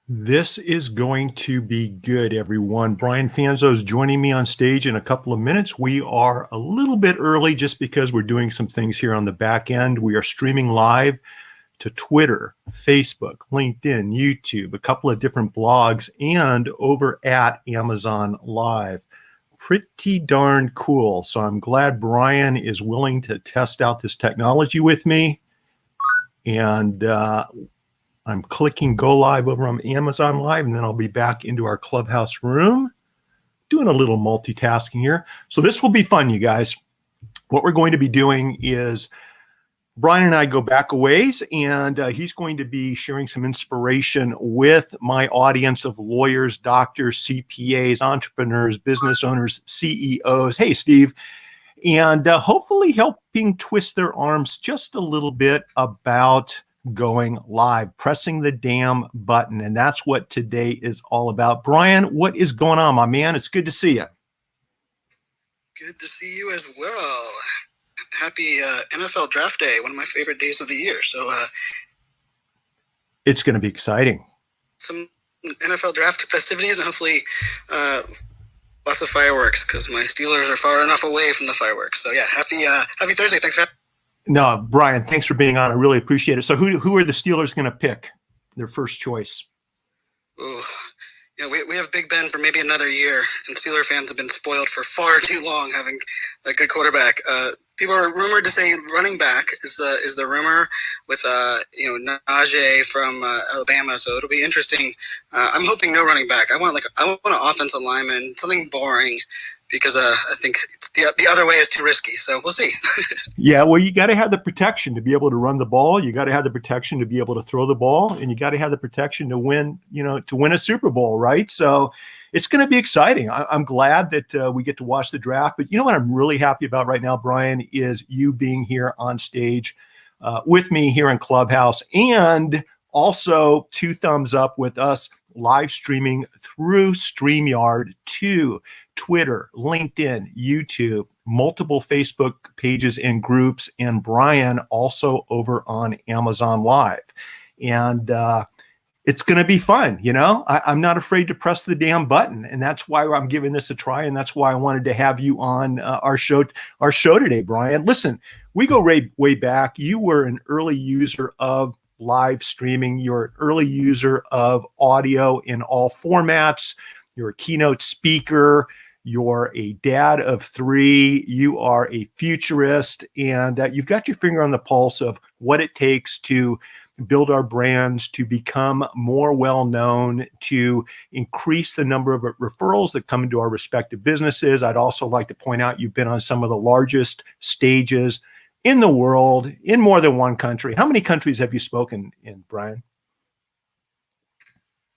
This is going to be good, everyone. Brian Fanzo is joining me on stage in a couple of minutes. We are a little bit early just because we're doing some things here on the back end. We are streaming live to Twitter, Facebook, LinkedIn, YouTube, a couple of different blogs, and over at Amazon Live. Pretty darn cool. So I'm glad Brian is willing to test out this technology with me. And I'm clicking go live over on Amazon Live, and then I'll be back into our Clubhouse room doing a little multitasking here. So this will be fun, you guys. What we're going to be doing is Brian and I go back a ways, and he's going to be sharing some inspiration with my audience of lawyers, doctors, CPAs, entrepreneurs, business owners, CEOs. Hey, Steve. And hopefully helping twist their arms just a little bit about going live, pressing the damn button. And that's what today is all about. Brian, what is going on, my man? It's good to see you. Good to see you as well. Happy NFL draft day, one of my favorite days of the year. So it's going to be exciting. Some NFL draft festivities and hopefully lots of fireworks because my Steelers are far enough away from the fireworks. So yeah, happy Thursday. Thanks for having me. No, Brian, thanks for being on. I really appreciate it. So who are the Steelers going to pick, their first choice? Ooh, we have Big Ben for maybe another year, and Steeler fans have been spoiled for far too long having a good quarterback. People are rumored to say running back is the rumor with Najee from Alabama. So it'll be interesting. I'm hoping no running back. I want an offensive lineman, something boring. Because I think the other way is too risky. So we'll see. Yeah, well, you got to have the protection to be able to run the ball. You got to have the protection to be able to throw the ball, and you got to have the protection to win a Super Bowl, right? So it's going to be exciting. I'm glad that we get to watch the draft. But you know what I'm really happy about right now, Brian, is you being here on stage with me here in Clubhouse, and also 2 thumbs up with us live streaming through StreamYard to Twitter, LinkedIn, YouTube, multiple Facebook pages and groups, and Brian also over on Amazon Live. And it's going to be fun. I'm not afraid to press the damn button, and that's why I'm giving this a try, and that's why I wanted to have you on our show today, Brian. Listen, we go way back. You were an early user of live streaming. You're an early user of audio in all formats. You're a keynote speaker. You're a dad of 3. You are a futurist, and you've got your finger on the pulse of what it takes to build our brands, to become more well-known, to increase the number of referrals that come into our respective businesses. I'd also like to point out you've been on some of the largest stages in the world, in more than one country. How many countries have you spoken in, Brian?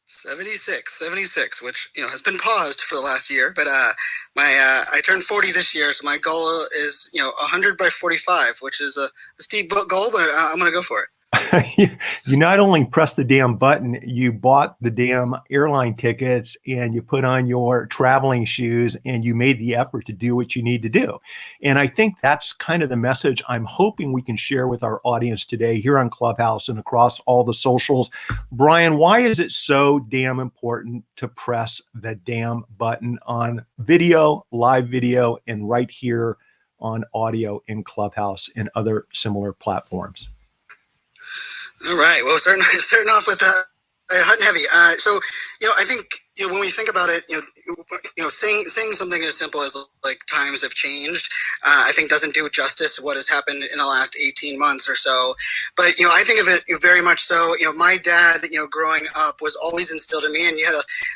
76, which has been paused for the last year. But I turned 40 this year, so my goal is 100 by 45, which is a steep goal, but I'm going to go for it. You not only pressed the damn button, you bought the damn airline tickets, and you put on your traveling shoes, and you made the effort to do what you need to do. And I think that's kind of the message I'm hoping we can share with our audience today here on Clubhouse and across all the socials. Brian, why is it so damn important to press the damn button on video, live video, and right here on audio in Clubhouse and other similar platforms? All right. Well, starting off with hot and heavy. So I think when we think about it, saying something as simple as like times have changed, I think doesn't do justice to what has happened in the last 18 months or so. But I think of it very much so. My dad, growing up, was always instilled in me, and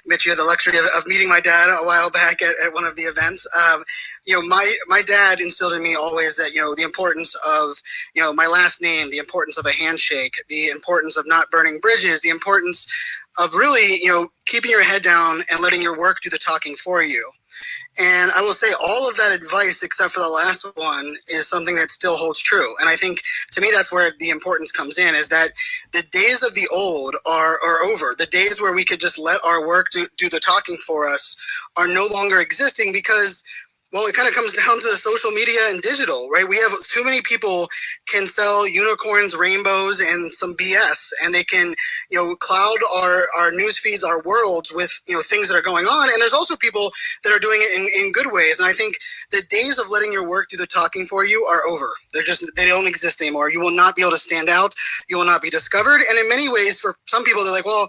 Mitch, you had the luxury of meeting my dad a while back at one of the events. My dad instilled in me always that, the importance of, my last name, the importance of a handshake, the importance of not burning bridges, the importance of really, keeping your head down and letting your work do the talking for you. And I will say all of that advice, except for the last one, is something that still holds true. And I think, to me, that's where the importance comes in, is that the days of the old are over. The days where we could just let our work do the talking for us are no longer existing, because Well, it kind of comes down to social media and digital, right? We have too many people can sell unicorns, rainbows, and some BS, and they can, cloud our news feeds, our worlds with, things that are going on. And there's also people that are doing it in good ways. And I think the days of letting your work do the talking for you are over. They don't exist anymore. You will not be able to stand out. You will not be discovered. And in many ways, for some people, they're like, well,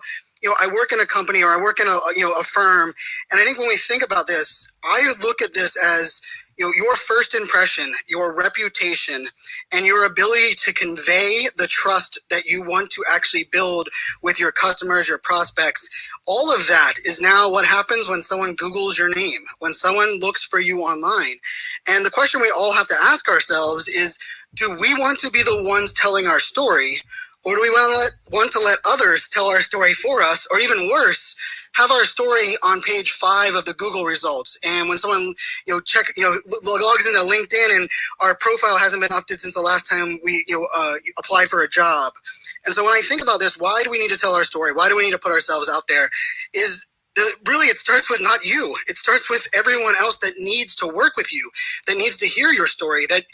I work in a company or I work in a firm. And I think when we think about this, I look at this as, your first impression, your reputation, and your ability to convey the trust that you want to actually build with your customers, your prospects. All of that is now what happens when someone Googles your name, when someone looks for you online. And the question we all have to ask ourselves is, do we want to be the ones telling our story? Or do we want to let others tell our story for us? Or even worse, have our story on page 5 of the Google results. And when someone logs into LinkedIn and our profile hasn't been updated since the last time we applied for a job. And so when I think about this, why do we need to tell our story? Why do we need to put ourselves out there? Really, it starts with not you. It starts with everyone else that needs to work with you, that needs to hear your story, that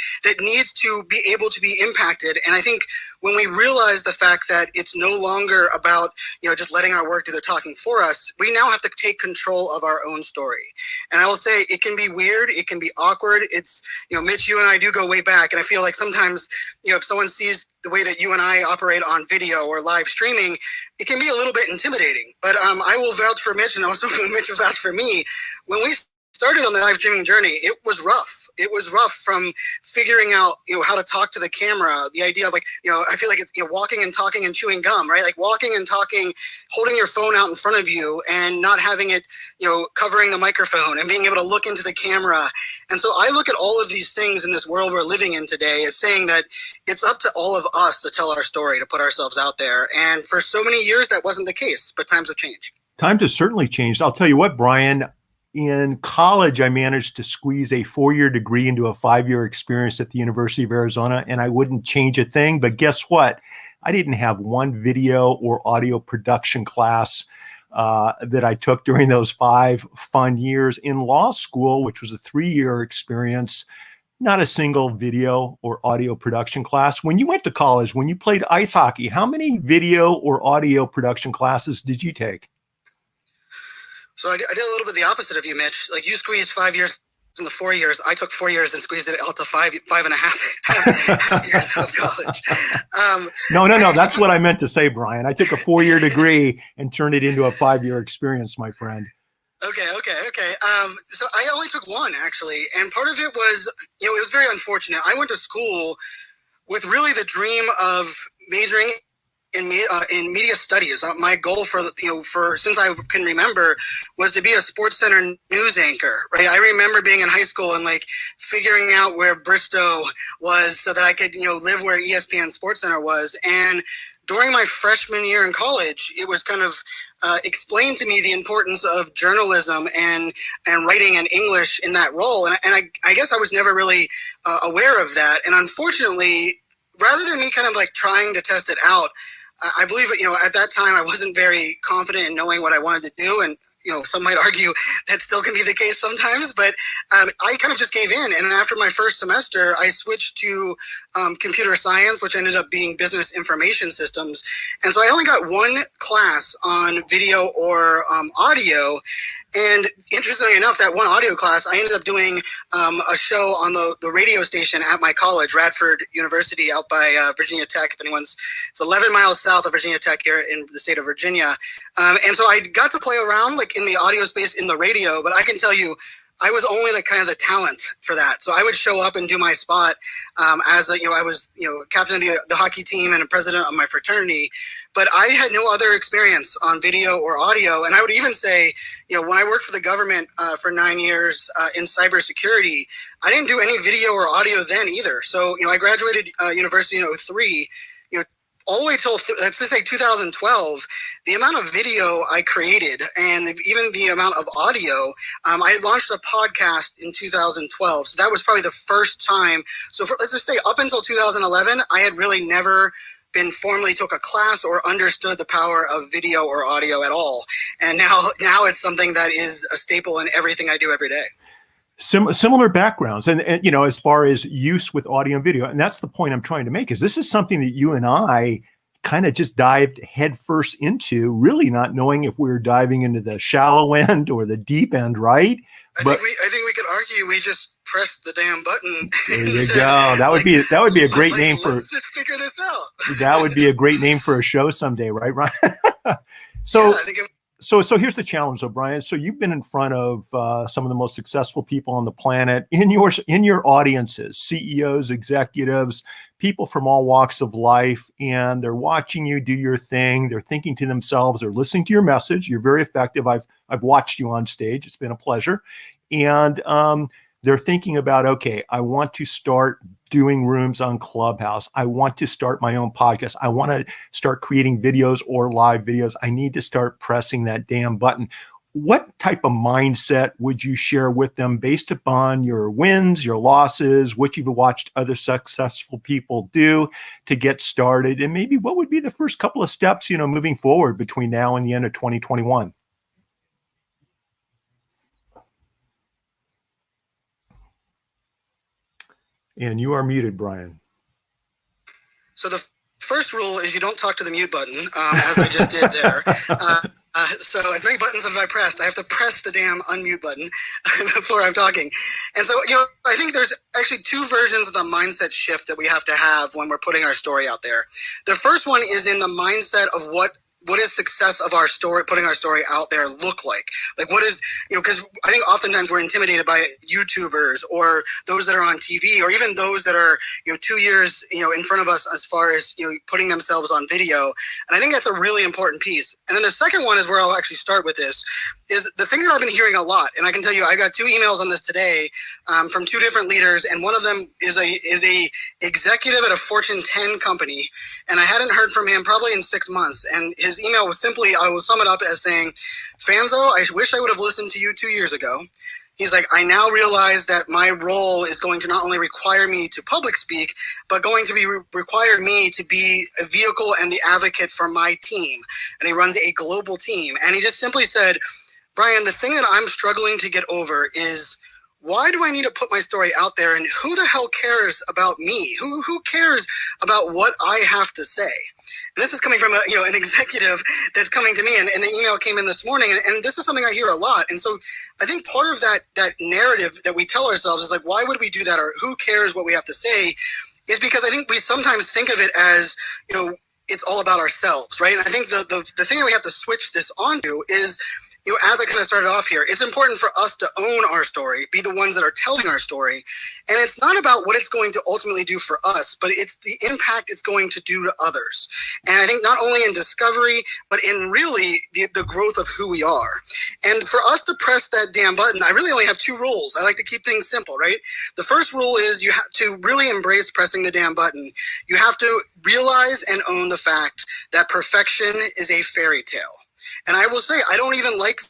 needs to be able to be impacted. And I think when we realize the fact that it's no longer about, just letting our work do the talking for us, we now have to take control of our own story. And I will say it can be weird. It can be awkward. It's, Mitch, you and I do go way back. And I feel like sometimes, if someone sees the way that you and I operate on video or live streaming, it can be a little bit intimidating. But I will vouch for Mitch, and also Mitch will vouch for me. When we started on the live streaming journey, it was rough. It was rough from figuring out, how to talk to the camera. The idea of I feel like it's walking and talking and chewing gum, right? Like walking and talking, holding your phone out in front of you and not having it, covering the microphone and being able to look into the camera. And so I look at all of these things in this world we're living in today as saying that it's up to all of us to tell our story, to put ourselves out there. And for so many years, that wasn't the case, but times have changed. Times have certainly changed. I'll tell you what, Brian, in college, I managed to squeeze a 4-year degree into a 5-year experience at the University of Arizona, and I wouldn't change a thing. But guess what? I didn't have one video or audio production class that I took during those 5 fun years. In law school, which was a 3-year experience, not a single video or audio production class. When you went to college, when you played ice hockey, how many video or audio production classes did you take? So I did a little bit the opposite of you, Mitch. Like you squeezed 5 years in the 4 years. I took 4 years and squeezed it out to five and a half years of college. No. That's what I meant to say, Brian. I took a 4-year degree and turned it into a 5-year experience, my friend. Okay. So I only took one, actually. And part of it was, it was very unfortunate. I went to school with really the dream of majoring in media studies. My goal for since I can remember was to be a Sports Center news anchor, right? I remember being in high school and figuring out where Bristow was so that I could, live where ESPN Sports Center was. And during my freshman year in college, it was kind of explained to me the importance of journalism and writing in English in that role. And I guess I was never really aware of that. And unfortunately, rather than me kind of trying to test it out, I believe, at that time I wasn't very confident in knowing what I wanted to do. And, some might argue that still can be the case sometimes, but I kind of just gave in. And after my first semester, I switched to computer science, which ended up being business information systems. And so I only got one class on video or audio. And interestingly enough, that one audio class, I ended up doing a show on the radio station at my college, Radford University, out by Virginia Tech. It's 11 miles south of Virginia Tech here in the state of Virginia. And so I got to play around in the audio space in the radio, but I can tell you, I was only kind of the talent for that. So I would show up and do my spot as I was captain of the hockey team and a president of my fraternity. But I had no other experience on video or audio. And I would even say, when I worked for the government for 9 years in cybersecurity, I didn't do any video or audio then either. So, I graduated university in 2003. All the way till, let's just say 2012, the amount of video I created and even the amount of audio, I launched a podcast in 2012. So that was probably the first time. So let's just say up until 2011, I had really never been formally took a class or understood the power of video or audio at all. And now it's something that is a staple in everything I do every day. Similar backgrounds, and you know, as far as use with audio and video, and that's the point I'm trying to make. Is this is something that you and I kind of just dived headfirst into, really not knowing if we were diving into the shallow end or the deep end, right? I think we could argue we just pressed the damn button. There you go. That would be a great name for. Let's just figure this out. That would be a great name for a show someday, right, Ryan? So. Yeah, I think So here's the challenge, O'Brien. So you've been in front of some of the most successful people on the planet in your audiences, CEOs, executives, people from all walks of life, and they're watching you do your thing. They're thinking to themselves, they're listening to your message. You're very effective. I've watched you on stage. It's been a pleasure. And they're thinking about, okay, I want to start doing rooms on Clubhouse. I want to start my own podcast. I want to start creating videos or live videos. I need to start pressing that damn button. What type of mindset would you share with them based upon your wins, your losses, what you've watched other successful people do to get started? And maybe what would be the first couple of steps, moving forward between now and the end of 2021? And you are muted, Brian. So the first rule is you don't talk to the mute button, as I just did there. So as many buttons as I pressed, I have to press the damn unmute button before I'm talking. And so, I think there's actually two versions of the mindset shift that we have to have when we're putting our story out there. The first one is in the mindset of what is success of our story, putting our story out there look like? Like what is, because I think oftentimes we're intimidated by YouTubers or those that are on TV or even those that are, 2 years, in front of us as far as, putting themselves on video. And I think that's a really important piece. And then the second one is where I'll actually start with this, is the thing that I've been hearing a lot. And I can tell you, I got 2 emails on this today from 2 different leaders. And one of them is a executive at a Fortune 10 company. And I hadn't heard from him probably in 6 months. And his email was simply, I will sum it up as saying, Fanzo, I wish I would have listened to you 2 years ago. He's like, I now realize that my role is going to not only require me to public speak, but going to be require me to be a vehicle and the advocate for my team. And he runs a global team. And he just simply said, Brian, the thing that I'm struggling to get over is, why do I need to put my story out there? And who the hell cares about me? Who cares about what I have to say? And this is coming from an executive that's coming to me, and the email came in this morning, and this is something I hear a lot. And so I think part of that narrative that we tell ourselves is like, why would we do that, or who cares what we have to say, is because I think we sometimes think of it as, it's all about ourselves, right? And I think the thing that we have to switch this onto is, as I kind of started off here, it's important for us to own our story, be the ones that are telling our story. And it's not about what it's going to ultimately do for us, but it's the impact it's going to do to others. And I think not only in discovery, but in really the growth of who we are. And for us to press that damn button, I really only have 2 rules. I like to keep things simple, right? The first rule is you have to really embrace pressing the damn button. You have to realize and own the fact that perfection is a fairy tale. And I will say, I don't even like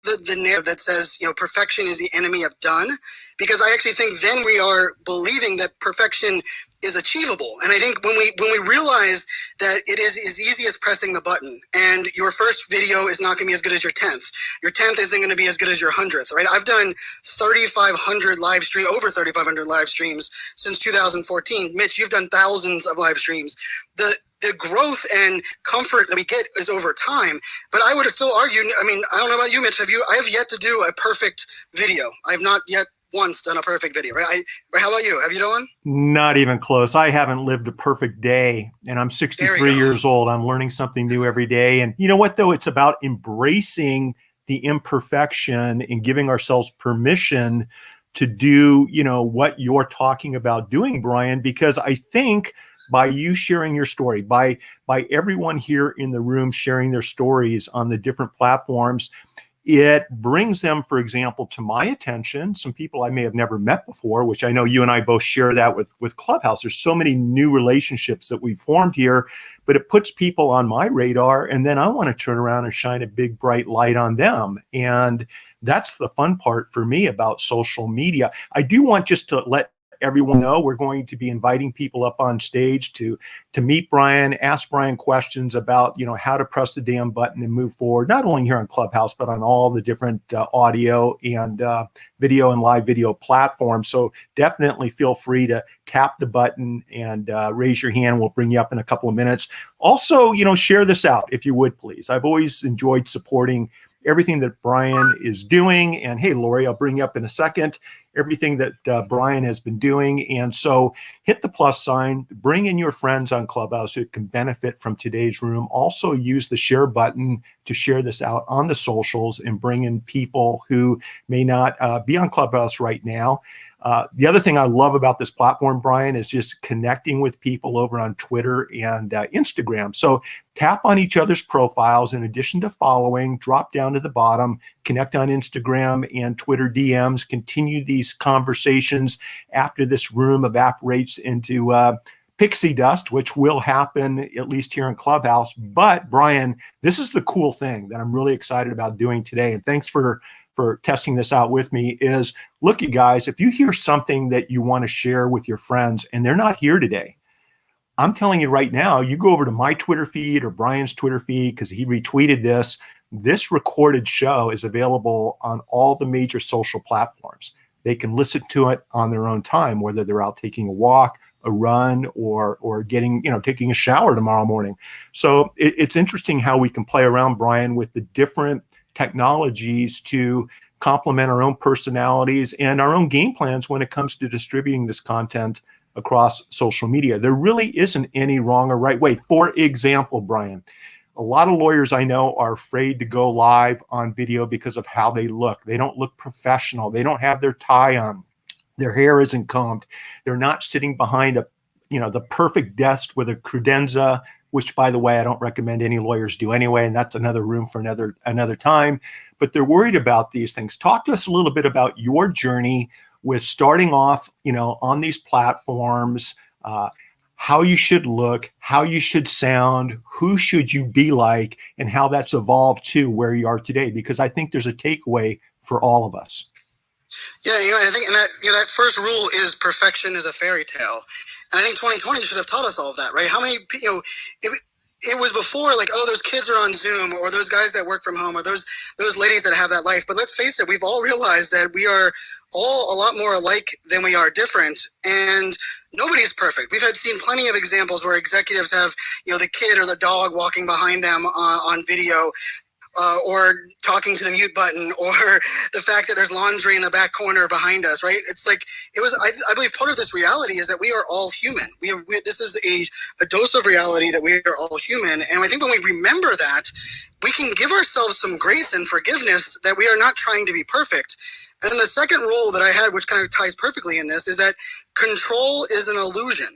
the narrative that says, perfection is the enemy of done, because I actually think then we are believing that perfection is achievable. And I think when we realize that it is as easy as pressing the button, and your first video is not going to be as good as your 10th. Your 10th isn't going to be as good as your 100th, right? I've done over 3,500 live streams since 2014. Mitch, you've done thousands of live streams. The growth and comfort that we get is over time. But I would still argue, I don't know about you, Mitch, I have yet to do a perfect video. I have not yet once done a perfect video, right? How about you? Have you done one? Not even close. I haven't lived a perfect day, and I'm 63 years old. I'm learning something new every day. And you know what, though? It's about embracing the imperfection and giving ourselves permission to do, what you're talking about doing, Brian, because I think by you sharing your story, by everyone here in the room sharing their stories on the different platforms, it brings them, for example, to my attention, some people I may have never met before, which I know you and I both share that with Clubhouse. There's so many new relationships that we've formed here, but it puts people on my radar, and then I want to turn around and shine a big, bright light on them. And that's the fun part for me about social media. I do want just to let everyone know, we're going to be inviting people up on stage to meet Brian, ask Brian questions about, how to press the damn button and move forward, not only here on Clubhouse, but on all the different audio and video and live video platforms. So definitely feel free to tap the button and raise your hand. We'll bring you up in a couple of minutes. Also, share this out if you would, please. I've always enjoyed supporting everything that Brian is doing. And hey, Lori, I'll bring you up in a second, everything that Brian has been doing. And so hit the plus sign, bring in your friends on Clubhouse who can benefit from today's room. Also use the share button to share this out on the socials and bring in people who may not be on Clubhouse right now. The other thing I love about this platform, Brian, is just connecting with people over on Twitter and Instagram. So tap on each other's profiles in addition to following, drop down to the bottom, connect on Instagram and Twitter DMs, continue these conversations after this room evaporates into pixie dust, which will happen at least here in Clubhouse. But Brian, this is the cool thing that I'm really excited about doing today. And thanks for testing this out with me is, look, you guys, if you hear something that you want to share with your friends and they're not here today, I'm telling you right now, you go over to my Twitter feed or Brian's Twitter feed because he retweeted this. This recorded show is available on all the major social platforms. They can listen to it on their own time, whether they're out taking a walk, a run, or getting, taking a shower tomorrow morning. So it's interesting how we can play around, Brian, with the different technologies to complement our own personalities and our own game plans when it comes to distributing this content across social media. There really isn't any wrong or right way. For example, Brian, a lot of lawyers I know are afraid to go live on video because of how they look. They don't look professional. They don't have their tie on. Their hair isn't combed. They're not sitting behind the perfect desk with a credenza, which, by the way, I don't recommend any lawyers do anyway, and that's another room for another time. But they're worried about these things. Talk to us a little bit about your journey with starting off, on these platforms, how you should look, how you should sound, who should you be like, and how that's evolved to where you are today. Because I think there's a takeaway for all of us. Yeah, I think that first rule is perfection is a fairy tale. And I think 2020 should have taught us all of that, right? How many, it was before like, oh, those kids are on Zoom, or those guys that work from home, or those ladies that have that life. But let's face it, we've all realized that we are all a lot more alike than we are different, and nobody's perfect. We've seen plenty of examples where executives have, the kid or the dog walking behind them on video. Or talking to the mute button, or the fact that there's laundry in the back corner behind us, right? It's like, I believe part of this reality is that we are all human. This is a dose of reality that we are all human. And I think when we remember that, we can give ourselves some grace and forgiveness that we are not trying to be perfect. And then the second rule that I had, which kind of ties perfectly in this, is that control is an illusion.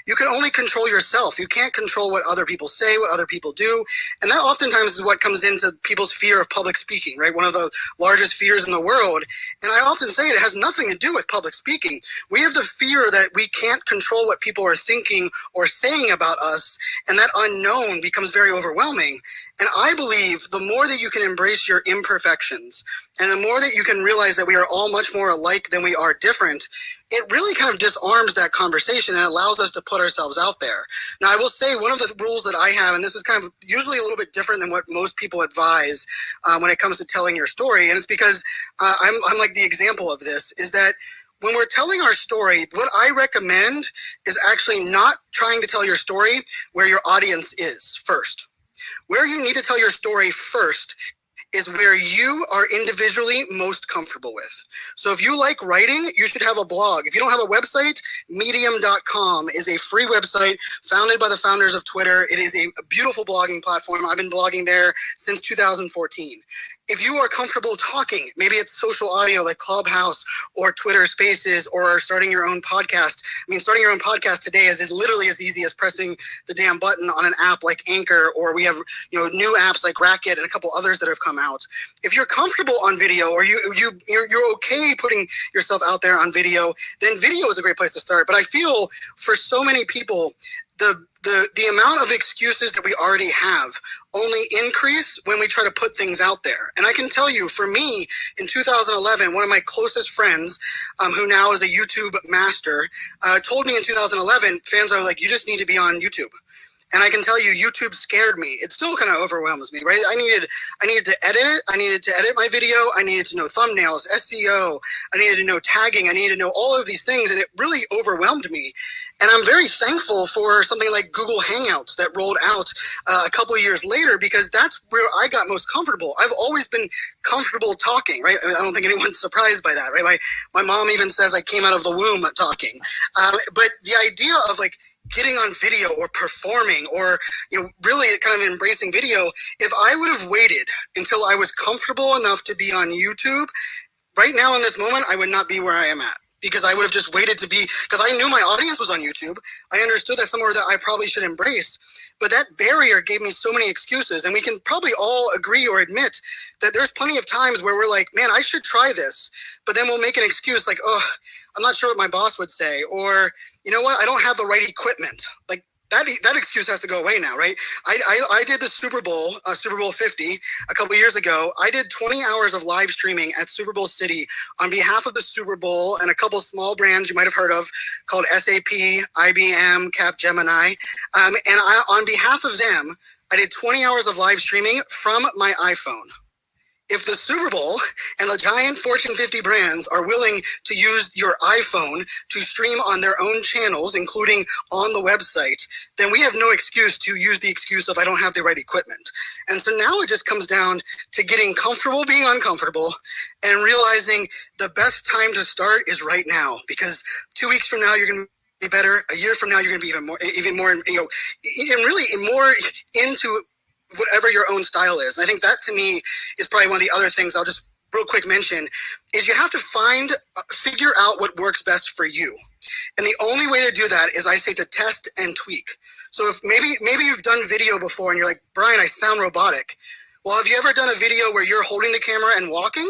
You can only control yourself. You can't control what other people say, what other people do. And that oftentimes is what comes into people's fear of public speaking, right? One of the largest fears in the world. And I often say it has nothing to do with public speaking. We have the fear that we can't control what people are thinking or saying about us, and that unknown becomes very overwhelming. And I believe the more that you can embrace your imperfections, and the more that you can realize that we are all much more alike than we are different, it really kind of disarms that conversation and allows us to put ourselves out there. Now, I will say one of the rules that I have, and this is kind of usually a little bit different than what most people advise when it comes to telling your story, and it's because I'm like the example of this, is that when we're telling our story, what I recommend is actually not trying to tell your story where your audience is first. Where you need to tell your story first is where you are individually most comfortable with. So if you like writing, you should have a blog. If you don't have a website, medium.com is a free website founded by the founders of Twitter. It is a beautiful blogging platform. I've been blogging there since 2014. If you are comfortable talking, maybe it's social audio like Clubhouse or Twitter Spaces, or starting your own podcast. I mean, starting your own podcast today is literally as easy as pressing the damn button on an app like Anchor, or we have new apps like Racket and a couple others that have come out. If you're comfortable on video, or you're okay putting yourself out there on video, then video is a great place to start. But I feel for so many people, the amount of excuses that we already have only increase when we try to put things out there. And I can tell you, for me, in 2011, one of my closest friends, who now is a YouTube master, told me in 2011, fans are like, you just need to be on YouTube. And I can tell you, YouTube scared me. It still kind of overwhelms me, right? I needed to edit it. I needed to edit my video. I needed to know thumbnails, SEO. I needed to know tagging. I needed to know all of these things. And it really overwhelmed me. And I'm very thankful for something like Google Hangouts that rolled out a couple of years later, because that's where I got most comfortable. I've always been comfortable talking, right? I don't think anyone's surprised by that, right? My mom even says I came out of the womb talking. But the idea of like getting on video or performing or, really kind of embracing video, if I would have waited until I was comfortable enough to be on YouTube, right now in this moment, I would not be where I am at, because I would have just waited to be, because I knew my audience was on YouTube. I understood that's somewhere that I probably should embrace. But that barrier gave me so many excuses. And we can probably all agree or admit that there's plenty of times where we're like, man, I should try this. But then we'll make an excuse like, oh, I'm not sure what my boss would say. Or, you know what, I don't have the right equipment. Like that excuse has to go away now, right? I did the Super Bowl 50 a couple years ago. I did 20 hours of live streaming at Super Bowl City on behalf of the Super Bowl and a couple small brands you might have heard of called SAP, IBM, Capgemini. And on behalf of them, I did 20 hours of live streaming from my iPhone. If the Super Bowl and the giant Fortune 50 brands are willing to use your iPhone to stream on their own channels, including on the website, then we have no excuse to use the excuse of I don't have the right equipment. And so now it just comes down to getting comfortable being uncomfortable and realizing the best time to start is right now, because 2 weeks from now, you're going to be better. A year from now, you're going to be even more, and really more into whatever your own style is. I think that to me is probably one of the other things I'll just real quick mention is you have to figure out what works best for you. And the only way to do that is I say to test and tweak. So if maybe you've done video before and you're like, Brian, I sound robotic. Well, have you ever done a video where you're holding the camera and walking?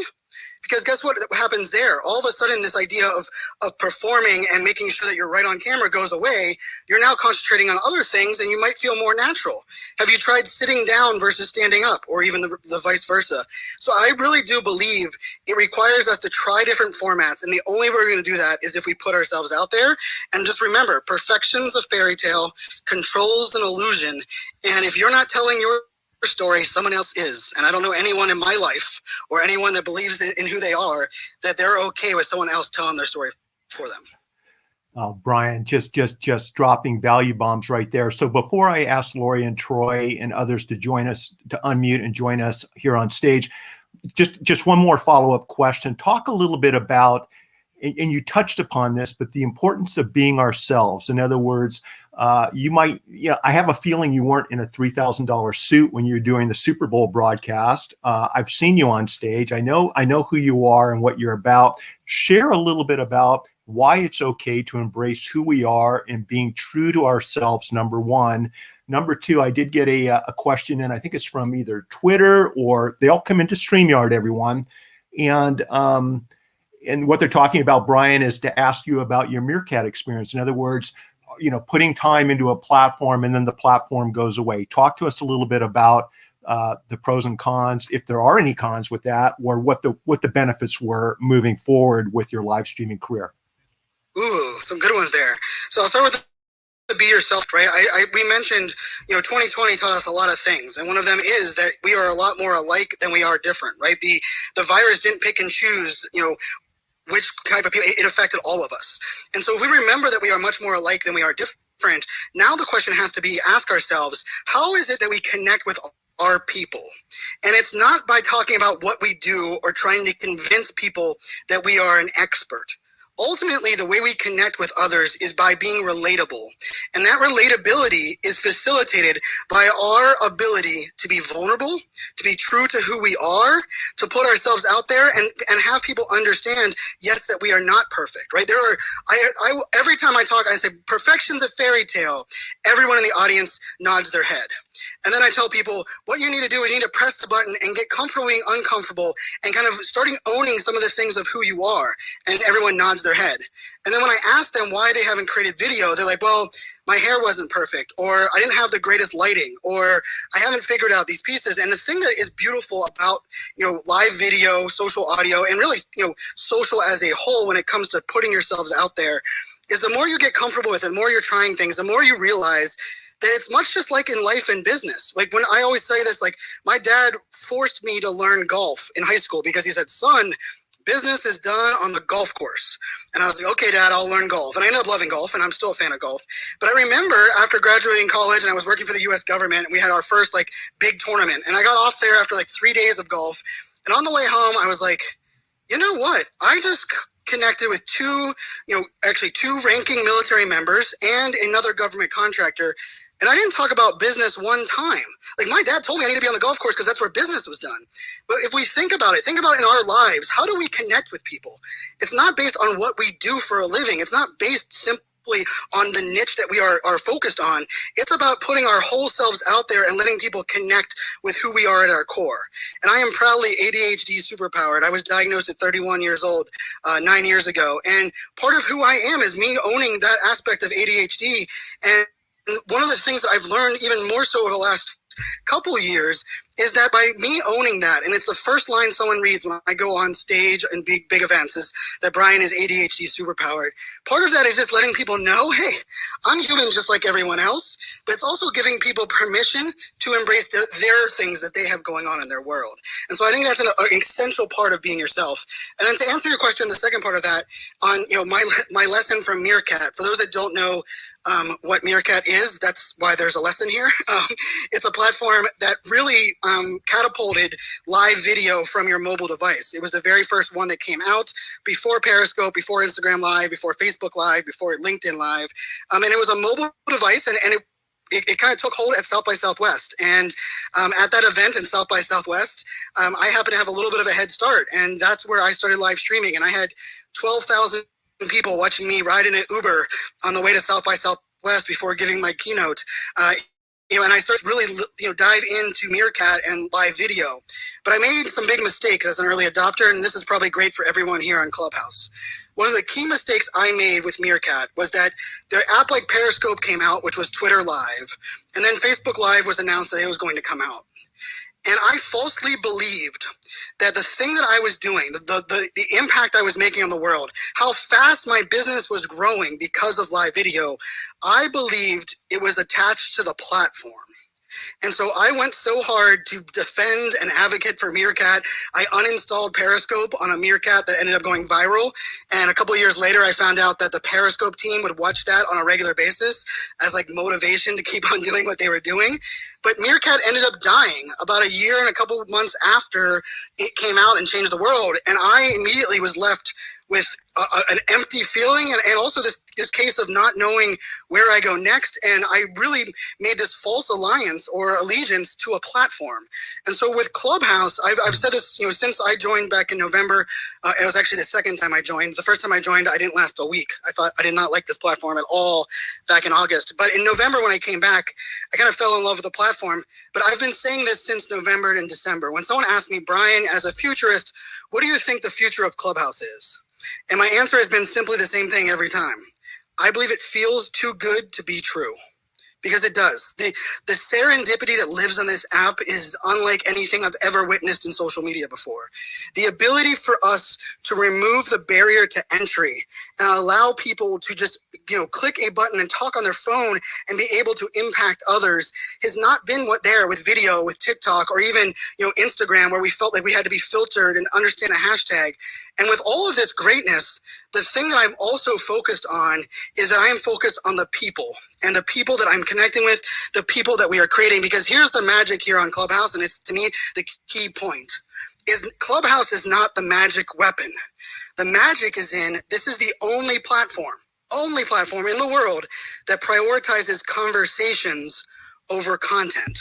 Because guess what happens there? All of a sudden, this idea of performing and making sure that you're right on camera goes away. You're now concentrating on other things, and you might feel more natural. Have you tried sitting down versus standing up, or even the vice versa? So I really do believe it requires us to try different formats, and the only way we're going to do that is if we put ourselves out there. And just remember, perfection's a fairy tale, control's an illusion, and if you're not telling your story, someone else is. And I don't know anyone in my life or anyone that believes in who they are that they're okay with someone else telling their story for them. Brian, just dropping value bombs right there. So before I ask Lori and Troy and others to join us, to unmute and join us here on stage, just one more follow-up question. Talk a little bit about, and you touched upon this, but the importance of being ourselves. In other words, I have a feeling you weren't in a $3,000 suit when you were doing the Super Bowl broadcast. I've seen you on stage. I know who you are and what you're about. Share a little bit about why it's okay to embrace who we are and being true to ourselves, number one. Number two, I did get a question, and I think it's from either Twitter or they all come into StreamYard, everyone. And what they're talking about, Brian, is to ask you about your Meerkat experience. In other words, putting time into a platform and then the platform goes away. Talk to us a little bit about the pros and cons, if there are any cons with that, or what the benefits were moving forward with your live streaming career. Ooh, some good ones there. So I'll start with the be yourself, right? We mentioned, 2020 taught us a lot of things. And one of them is that we are a lot more alike than we are different, right? The virus didn't pick and choose, which type of people, it affected all of us. And so if we remember that we are much more alike than we are different, now the question has to be, ask ourselves, how is it that we connect with our people? And it's not by talking about what we do or trying to convince people that we are an expert. Ultimately, the way we connect with others is by being relatable. And that relatability is facilitated by our ability to be vulnerable, to be true to who we are, to put ourselves out there and have people understand, yes, that we are not perfect, right? Every time I talk, I say, perfection's a fairy tale. Everyone in the audience nods their head. And then I tell people, what you need to do is you need to press the button and get comfortable being uncomfortable and kind of starting owning some of the things of who you are. And everyone nods their head. And then when I ask them why they haven't created video, they're like, well, my hair wasn't perfect, or I didn't have the greatest lighting, or I haven't figured out these pieces. And the thing that is beautiful about, live video, social audio, and really, social as a whole when it comes to putting yourselves out there is the more you get comfortable with it, the more you're trying things, the more you realize that it's much just like in life and business. Like when I always say this, like my dad forced me to learn golf in high school because he said, son, business is done on the golf course. And I was like, okay, Dad, I'll learn golf. And I ended up loving golf, and I'm still a fan of golf. But I remember after graduating college and I was working for the US government, and we had our first like big tournament. And I got off there after like 3 days of golf. And on the way home, I was like, you know what? I just connected with two ranking military members and another government contractor. And I didn't talk about business one time. Like my dad told me I need to be on the golf course because that's where business was done. But if we think about it in our lives, how do we connect with people? It's not based on what we do for a living. It's not based simply on the niche that we are focused on. It's about putting our whole selves out there and letting people connect with who we are at our core. And I am proudly ADHD superpowered. I was diagnosed at 31 years old 9 years ago. And part of who I am is me owning that aspect of ADHD. And one of the things that I've learned even more so over the last couple of years is that by me owning that, and it's the first line someone reads when I go on stage and big events, is that Brian is ADHD superpowered. Part of that is just letting people know, hey, I'm human just like everyone else, but it's also giving people permission to embrace their things that they have going on in their world. And so I think that's an essential part of being yourself. And then to answer your question, the second part of that on my lesson from Meerkat, for those that don't know what Meerkat is, that's why there's a lesson here. It's a platform that really catapulted live video from your mobile device. It was the very first one that came out before Periscope, before Instagram Live, before Facebook Live, before LinkedIn Live. And it was a mobile device, and it kind of took hold at South by Southwest. And at that event in South by Southwest, I happened to have a little bit of a head start, and that's where I started live streaming. And I had 12,000 people watching me ride in an Uber on the way to South by Southwest before giving my keynote. And I started really, dive into Meerkat and live video. But I made some big mistakes as an early adopter, and this is probably great for everyone here on Clubhouse. One of the key mistakes I made with Meerkat was that their app like Periscope came out, which was Twitter Live, and then Facebook Live was announced that it was going to come out. And I falsely believed that the thing that I was doing, the impact I was making on the world, how fast my business was growing because of live video, I believed it was attached to the platform. And so I went so hard to defend and advocate for Meerkat. I uninstalled Periscope on a Meerkat that ended up going viral. And a couple of years later, I found out that the Periscope team would watch that on a regular basis as like motivation to keep on doing what they were doing. But Meerkat ended up dying about a year and a couple of months after it came out and changed the world. And I immediately was left with an empty feeling and also this case of not knowing where I go next. And I really made this false alliance or allegiance to a platform. And so with Clubhouse, I've said this, since I joined back in November. It was actually the second time I joined. The first time I joined, I didn't last a week. I did not like this platform at all back in August. But in November, when I came back, I kind of fell in love with the platform. But I've been saying this since November and December. When someone asked me, Brian, as a futurist, what do you think the future of Clubhouse is? And my answer has been simply the same thing every time. I believe it feels too good to be true. Because it does. The serendipity that lives on this app is unlike anything I've ever witnessed in social media before. The ability for us to remove the barrier to entry and allow people to just, click a button and talk on their phone and be able to impact others has not been with video, with TikTok, or even, Instagram, where we felt like we had to be filtered and understand a hashtag. And with all of this greatness, the thing that I'm also focused on is that I am focused on the people and the people that I'm connecting with, the people that we are creating. Because here's the magic here on Clubhouse, and it's, to me, the key point, is Clubhouse is not the magic weapon. The magic is in, this is the only platform in the world that prioritizes conversations over content.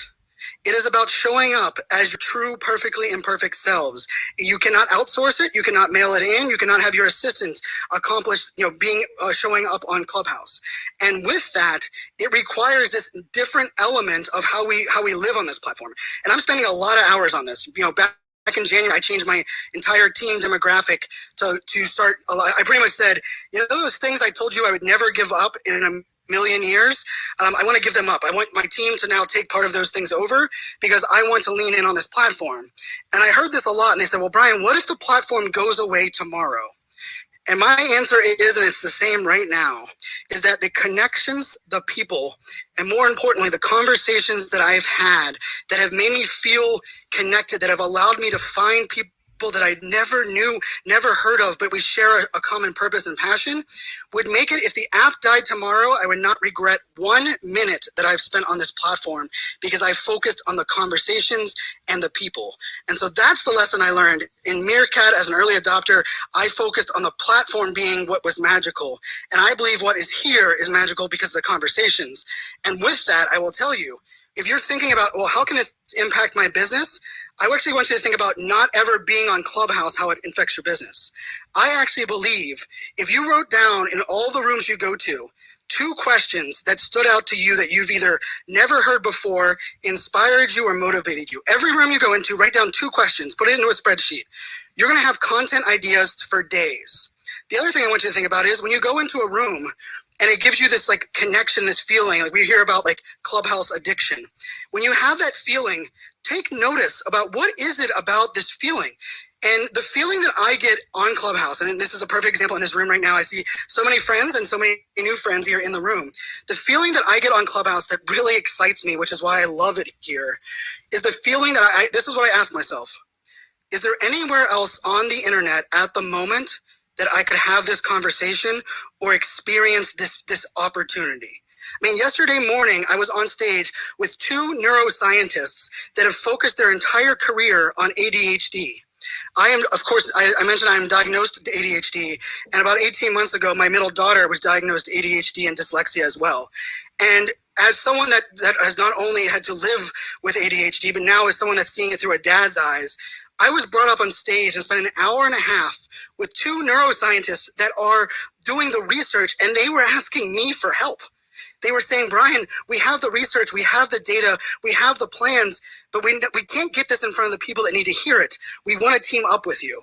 It is about showing up as your true, perfectly imperfect selves. You cannot outsource it. You cannot mail it in. You cannot have your assistant accomplish, showing up on Clubhouse. And with that, it requires this different element of how we live on this platform. And I'm spending a lot of hours on this. Back in January, I changed my entire team demographic to start. I pretty much said, those things I told you I would never give up in million years, I want to give them up. I want my team to now take part of those things over because I want to lean in on this platform. And I heard this a lot, and they said, well, Brian, what if the platform goes away tomorrow? And my answer is, and it's the same right now, is that the connections, the people, and more importantly, the conversations that I've had that have made me feel connected, that have allowed me to find people that I never knew, never heard of, but we share a common purpose and passion, would make it, if the app died tomorrow, I would not regret 1 minute that I've spent on this platform because I focused on the conversations and the people. And so that's the lesson I learned. In Meerkat, as an early adopter, I focused on the platform being what was magical. And I believe what is here is magical because of the conversations. And with that, I will tell you, if you're thinking about, well, how can this impact my business? I actually want you to think about not ever being on Clubhouse, how it affects your business. I actually believe if you wrote down in all the rooms you go to, 2 questions that stood out to you that you've either never heard before, inspired you, or motivated you. Every room you go into, write down 2 questions, put it into a spreadsheet. You're gonna have content ideas for days. The other thing I want you to think about is when you go into a room and it gives you this like connection, this feeling, like we hear about like Clubhouse addiction. When you have that feeling, take notice about what is it about this feeling. And the feeling that I get on Clubhouse, and this is a perfect example in this room right now, I see so many friends and so many new friends here in the room. The feeling that I get on Clubhouse that really excites me, which is why I love it here, is the feeling that this is what I ask myself. Is there anywhere else on the internet at the moment that I could have this conversation or experience this opportunity? I mean, yesterday morning, I was on stage with 2 neuroscientists that have focused their entire career on ADHD. I am, of course, I mentioned I'm diagnosed with ADHD, and about 18 months ago, my middle daughter was diagnosed ADHD and dyslexia as well. And as someone that has not only had to live with ADHD, but now as someone that's seeing it through a dad's eyes, I was brought up on stage and spent an hour and a half with 2 neuroscientists that are doing the research, and they were asking me for help. They were saying, Brian, we have the research, we have the data, we have the plans, but we can't get this in front of the people that need to hear it. We want to team up with you.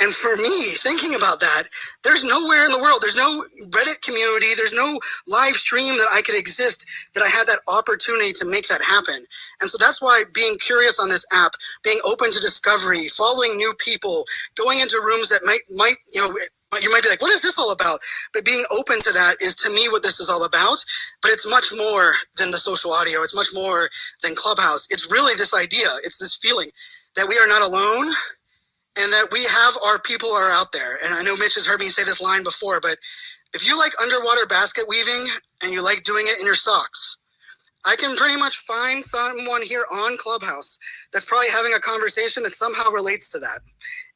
And for me, thinking about that, there's nowhere in the world, there's no Reddit community, there's no live stream that I could exist, that I had that opportunity to make that happen. And so that's why being curious on this app, being open to discovery, following new people, going into rooms that might you might be like, what is this all about? But being open to that is, to me, what this is all about. But it's much more than the social audio. It's much more than Clubhouse. It's really this idea. It's this feeling that we are not alone and that we have our people are out there. And I know Mitch has heard me say this line before, but if you like underwater basket weaving and you like doing it in your socks, I can pretty much find someone here on Clubhouse that's probably having a conversation that somehow relates to that.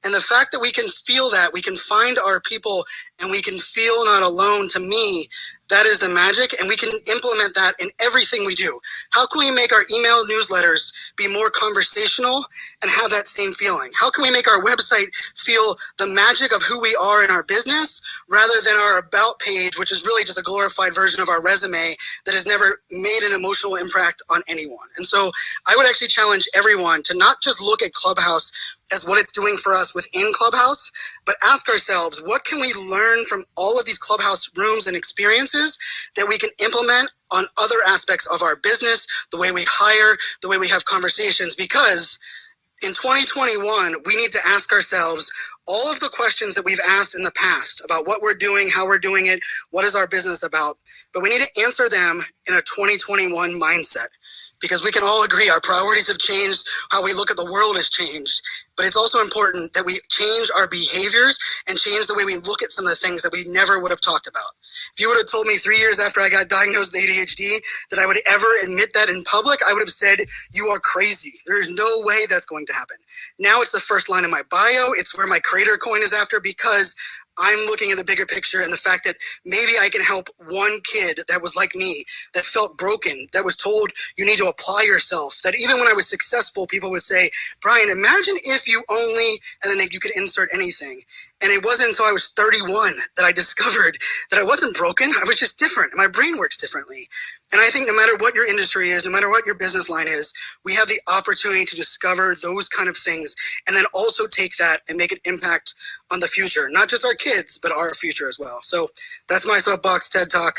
And the fact that we can feel that, we can find our people, and we can feel not alone, to me, that is the magic, and we can implement that in everything we do. How can we make our email newsletters be more conversational and have that same feeling? How can we make our website feel the magic of who we are in our business rather than our about page, which is really just a glorified version of our resume that has never made an emotional impact on anyone? And so I would actually challenge everyone to not just look at Clubhouse as what it's doing for us within Clubhouse, but ask ourselves, what can we learn from all of these Clubhouse rooms and experiences that we can implement on other aspects of our business, the way we hire, the way we have conversations? Because in 2021, we need to ask ourselves all of the questions that we've asked in the past about what we're doing, how we're doing it, what is our business about, but we need to answer them in a 2021 mindset. Because we can all agree our priorities have changed, how we look at the world has changed. But it's also important that we change our behaviors and change the way we look at some of the things that we never would have talked about. If you would have told me 3 years after I got diagnosed with ADHD that I would ever admit that in public, I would have said, you are crazy. There is no way that's going to happen. Now it's the first line of my bio. It's where my creator coin is after, because I'm looking at the bigger picture and the fact that maybe I can help one kid that was like me, that felt broken, that was told you need to apply yourself, that even when I was successful, people would say, Brian, imagine if you only, and then you could insert anything. And it wasn't until I was 31 that I discovered that I wasn't broken. I was just different. My brain works differently. And I think no matter what your industry is, no matter what your business line is, we have the opportunity to discover those kind of things and then also take that and make an impact on the future, not just our kids, but our future as well. So that's my soapbox TED Talk.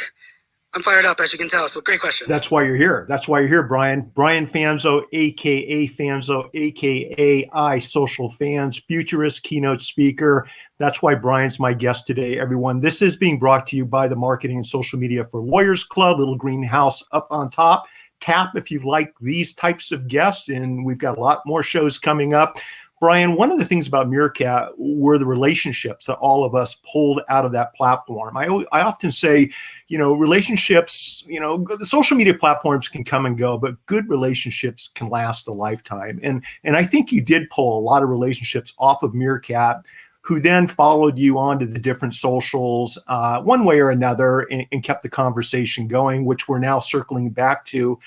I'm fired up, as you can tell. So great question. That's why you're here. That's why you're here, Brian. Brian Fanzo, a.k.a. Fanzo, a.k.a. Social Fans, futurist, keynote speaker. That's why Brian's my guest today, everyone. This is being brought to you by the Marketing and Social Media for Lawyers Club, little greenhouse up on top. Tap if you like these types of guests, and we've got a lot more shows coming up. Brian, one of the things about Meerkat were the relationships that all of us pulled out of that platform. I often say, relationships, the social media platforms can come and go, but good relationships can last a lifetime. And I think you did pull a lot of relationships off of Meerkat, who then followed you onto the different socials one way or another and kept the conversation going, which we're now circling back to,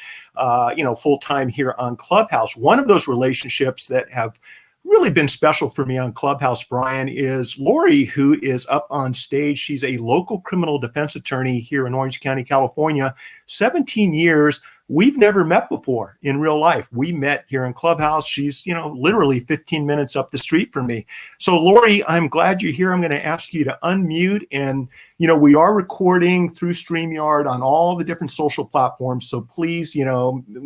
full time here on Clubhouse. One of those relationships that have really been special for me on Clubhouse, Brian, is Lori, who is up on stage. She's a local criminal defense attorney here in Orange County, California, 17 years. We've never met before in real life. We met here in Clubhouse. She's, literally 15 minutes up the street from me. So Lori, I'm glad you're here. I'm going to ask you to unmute, and, we are recording through StreamYard on all the different social platforms. So please,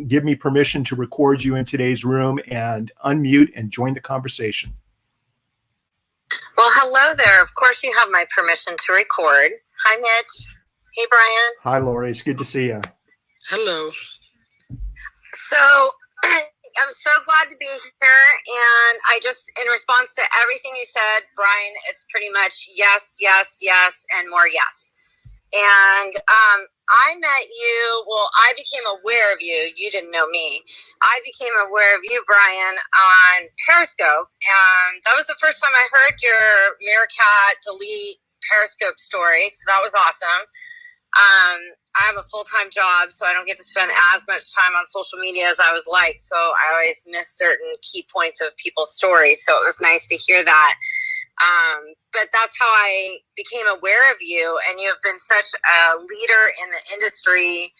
give me permission to record you in today's room and unmute and join the conversation. Well, hello there. Of course you have my permission to record. Hi, Mitch. Hey, Brian. Hi, Lori. It's good to see you. Hello. So I'm so glad to be here. And I just, in response to everything you said, Brian, it's pretty much yes, yes, yes, and more yes. And I met you, I became aware of you. You didn't know me. I became aware of you, Brian, on Periscope. And that was the first time I heard your Meerkat delete Periscope story. So that was awesome. I have a full-time job, so I don't get to spend as much time on social media as I was like. So I always miss certain key points of people's stories. So it was nice to hear that. But that's how I became aware of you. And you have been such a leader in the industry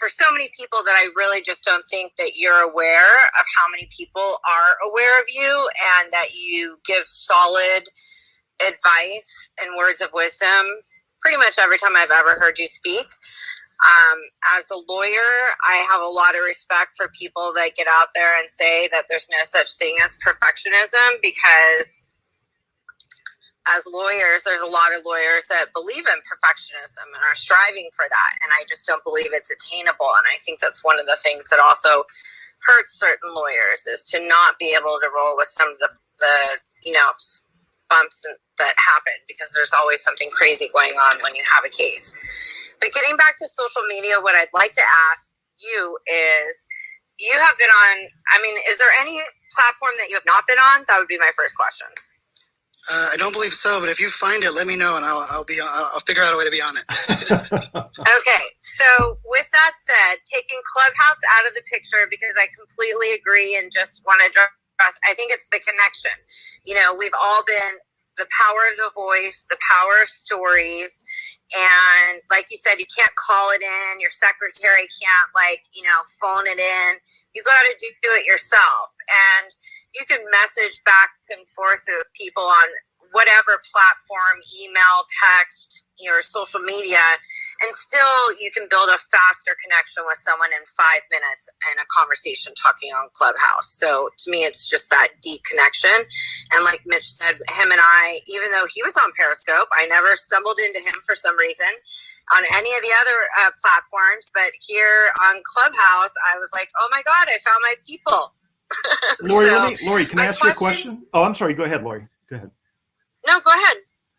for so many people that I really just don't think that you're aware of how many people are aware of you, and that you give solid advice and words of wisdom pretty much every time I've ever heard you speak. As a lawyer, I have a lot of respect for people that get out there and say that there's no such thing as perfectionism, because as lawyers, there's a lot of lawyers that believe in perfectionism and are striving for that. And I just don't believe it's attainable. And I think that's one of the things that also hurts certain lawyers, is to not be able to roll with some of the bumps that happen, because there's always something crazy going on when you have a case. But getting back to social media, what I'd like to ask you is, you have been on, is there any platform that you have not been on? That would be my first question. I don't believe so, but if you find it, let me know, and I'll figure out a way to be on it. Okay, so with that said, taking Clubhouse out of the picture, because I completely agree and just want to address, I think it's the connection. We've all been the power of the voice, the power of stories. And like you said, you can't call it in. Your secretary can't phone it in. You got to do it yourself. And you can message back and forth with people on whatever platform, email, text, your social media, and still you can build a faster connection with someone in 5 minutes in a conversation talking on Clubhouse. So to me, it's just that deep connection. And like Mitch said, him and I, even though he was on Periscope, I never stumbled into him for some reason on any of the other platforms. But here on Clubhouse, I was like, oh my God, I found my people. Lori, can I ask you a question? Oh, I'm sorry. Go ahead, Lori. Go ahead. No, go ahead.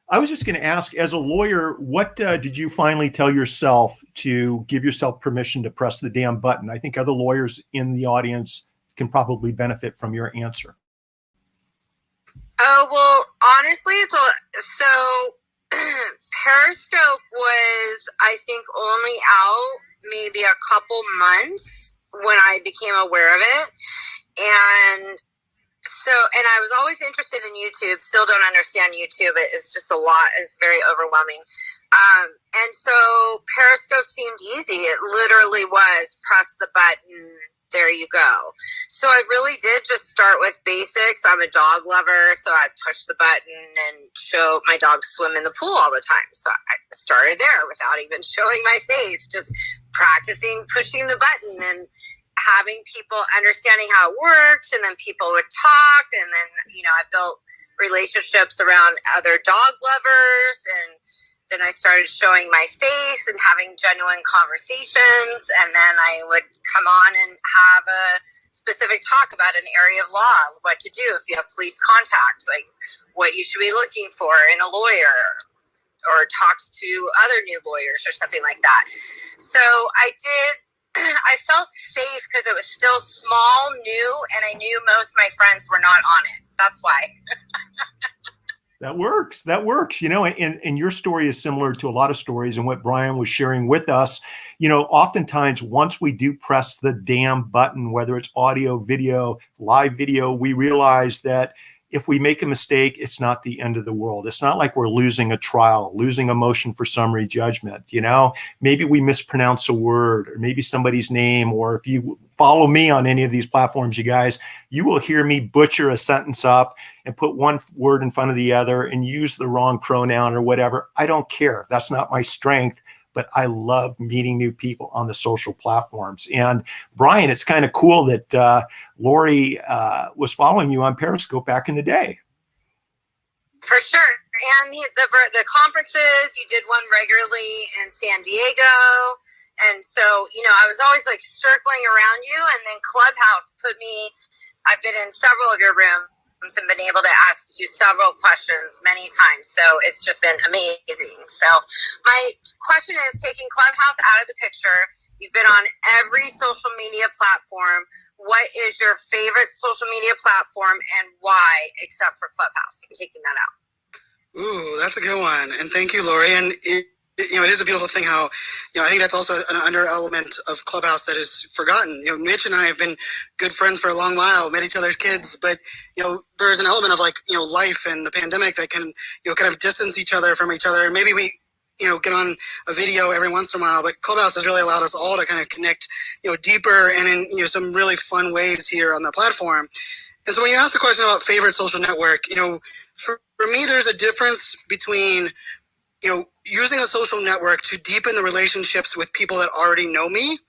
I was just going to ask, as a lawyer, what did you finally tell yourself to give yourself permission to press the damn button? I think other lawyers in the audience can probably benefit from your answer. Oh, well, honestly, Periscope was, I think, only out maybe a couple months when I became aware of it. And I was always interested in YouTube. Still don't understand YouTube. It's just a lot. It's very overwhelming. And so Periscope seemed easy. It literally was press the button, there you go. So I really did just start with basics. I'm a dog lover, so I'd push the button and show my dog swim in the pool all the time. So I started there without even showing my face, just practicing pushing the button and having people understanding how it works. And then people would talk, and then, I built relationships around other dog lovers, and then I started showing my face and having genuine conversations. And then I would come on and have a specific talk about an area of law, what to do if you have police contact, like what you should be looking for in a lawyer, or talks to other new lawyers or something like that. So I felt safe because it was still small, new, and I knew most of my friends were not on it. That's why. That works. And your story is similar to a lot of stories, and what Brian was sharing with us. Oftentimes once we do press the damn button, whether it's audio, video, live video, we realize that if we make a mistake, it's not the end of the world. It's not like we're losing a trial, losing a motion for summary judgment. Maybe we mispronounce a word, or maybe somebody's name, or if you follow me on any of these platforms, you guys, you will hear me butcher a sentence up and put one word in front of the other and use the wrong pronoun or whatever. I don't care. That's not my strength. But I love meeting new people on the social platforms. And Brian, it's kind of cool that Lori was following you on Periscope back in the day. For sure. And the conferences, you did one regularly in San Diego. And so, I was always like circling around you. And then Clubhouse I've been in several of your rooms and been able to ask you several questions many times. So it's just been amazing. So my question is, taking Clubhouse out of the picture, you've been on every social media platform. What is your favorite social media platform, and why, except for Clubhouse? Taking that out. Ooh, that's a good one. And thank you, Lori. And it is a beautiful thing how, I think that's also an under element of Clubhouse that is forgotten. Mitch and I have been good friends for a long while, met each other's kids, but, there's an element of life and the pandemic that can, kind of distance each other from each other. And maybe we, get on a video every once in a while, but Clubhouse has really allowed us all to kind of connect, deeper and in, some really fun ways here on the platform. And so when you ask the question about favorite social network, for me, there's a difference between, using a social network to deepen the relationships with people that already know me,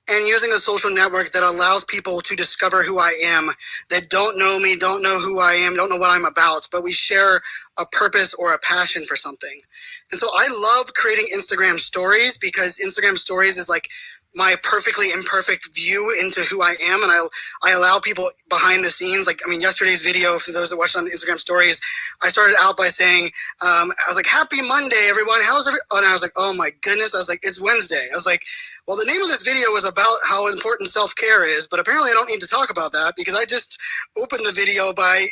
and using a social network that allows people to discover who I am, that don't know me, don't know who I am, don't know what I'm about, but we share a purpose or a passion for something. And so I love creating Instagram stories, because Instagram stories is like my perfectly imperfect view into who I am. And I allow people behind the scenes. Yesterday's video, for those that watched on Instagram stories, I started out by saying, I was like, happy Monday, everyone. And I was like, oh my goodness. I was like, it's Wednesday. I was like, well, the name of this video was about how important self-care is, but apparently I don't need to talk about that, because I just opened the video by,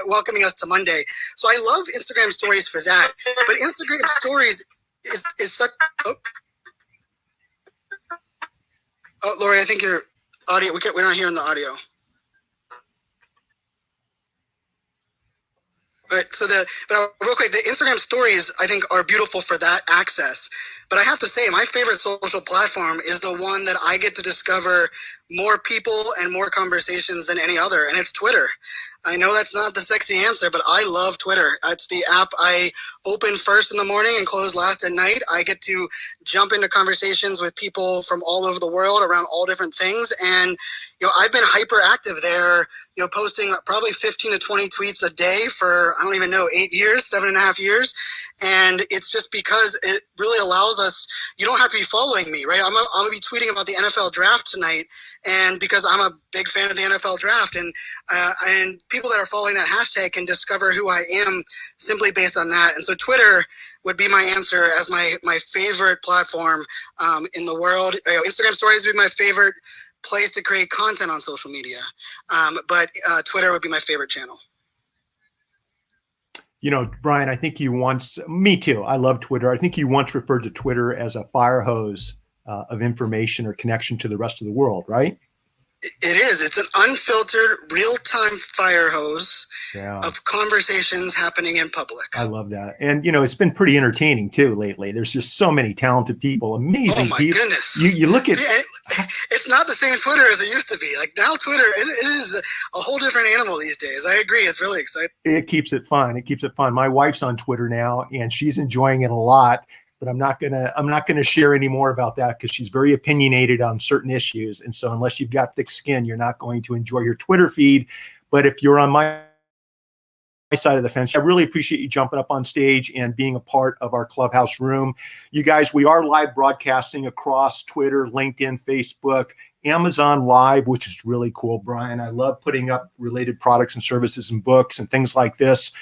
welcoming us to Monday. So I love Instagram stories for that. But Instagram stories is such, Oh, Lori, I think your audio, we're not hearing the audio. All right, but real quick, the Instagram stories, I think, are beautiful for that access. But I have to say, my favorite social platform is the one that I get to discover more people and more conversations than any other, and it's Twitter. I know that's not the sexy answer, but I love Twitter. It's the app I open first in the morning and close last at night. I get to jump into conversations with people from all over the world around all different things. And, I've been hyper active there, posting probably 15 to 20 tweets a day for, I don't even know, 7.5 years. And it's just because it really allows us, you don't have to be following me, right? I'm going to be tweeting about the NFL draft tonight. And because I'm a big fan of the NFL draft, and people that are following that hashtag can discover who I am simply based on that. And so Twitter would be my answer as my favorite platform in the world. Instagram stories would be my favorite place to create content on social media. But Twitter would be my favorite channel. Brian, I think you once, me too, I love Twitter. I think you once referred to Twitter as a fire hose of information or connection to the rest of the world, right? It is. It's an unfiltered, real-time fire hose of conversations happening in public. I love that. And, it's been pretty entertaining, too, lately. There's just so many talented people, amazing people. Oh, my goodness. You look at it's not the same Twitter as it used to be. Like now Twitter, it is a whole different animal these days. I agree. It's really exciting. It keeps it fun. It keeps it fun. My wife's on Twitter now and she's enjoying it a lot, but I'm not gonna share any more about that because she's very opinionated on certain issues. And so unless you've got thick skin, you're not going to enjoy your Twitter feed. But if you're on my side of the fence, I really appreciate you jumping up on stage and being a part of our Clubhouse room. You guys, we are live broadcasting across Twitter, LinkedIn, Facebook, Amazon Live, which is really cool, Brian. I love putting up related products and services and books and things like this.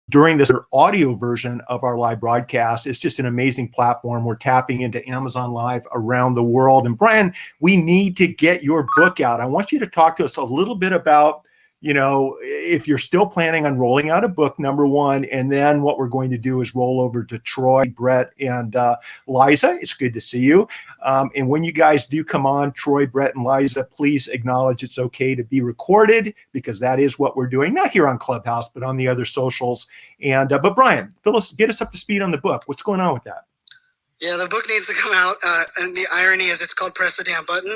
During this audio version of our live broadcast, it's just an amazing platform. We're tapping into Amazon Live around the world. And Brian, we need to get your book out. I want you to talk to us a little bit about, you know, if you're still planning on rolling out a book, number one, and then what we're going to do is roll over to Troy, Brett, and Liza. It's good to see you. And when you guys do come on, Troy, Brett, and Liza, please acknowledge it's okay to be recorded because that is what we're doing, not here on Clubhouse, but on the other socials. And but Brian, get us up to speed on the book. What's going on with that? Yeah, the book needs to come out, and the irony is it's called Press the Damn Button,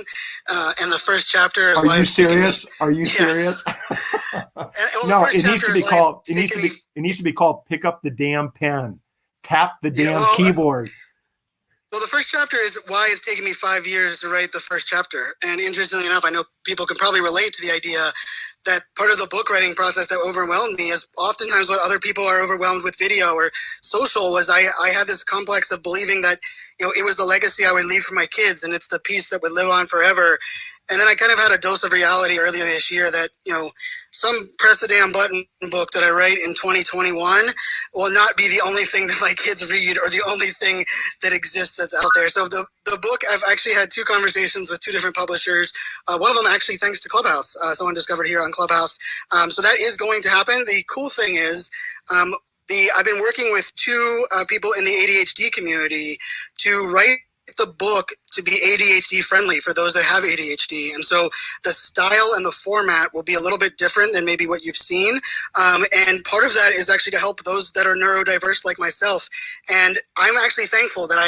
and the first chapter is... Are you serious? Are you Yes. serious? No, it needs to be called, it needs to be called Pick Up the Damn Pen, Tap the Damn Keyboard. Well, the first chapter is why it's taken me 5 years to write the first chapter. And interestingly enough, I know people can probably relate to the idea that part of the book writing process that overwhelmed me is oftentimes what other people are overwhelmed with video or social was I had this complex of believing that, you know, it was the legacy I would leave for my kids and it's the piece that would live on forever. And then I kind of had a dose of reality earlier this year that, you know, some Press the Damn Button book that I write in 2021 will not be the only thing that my kids read or the only thing that exists that's out there. So the book, I've actually had 2 conversations with 2 different publishers. One of them actually thanks to Clubhouse. Someone discovered here on Clubhouse. So that is going to happen. The cool thing is I've been working with 2 people in the ADHD community to write the book to be ADHD friendly for those that have ADHD. And so the style and the format will be a little bit different than maybe what you've seen. And part of that is actually to help those that are neurodiverse like myself. And I'm actually thankful that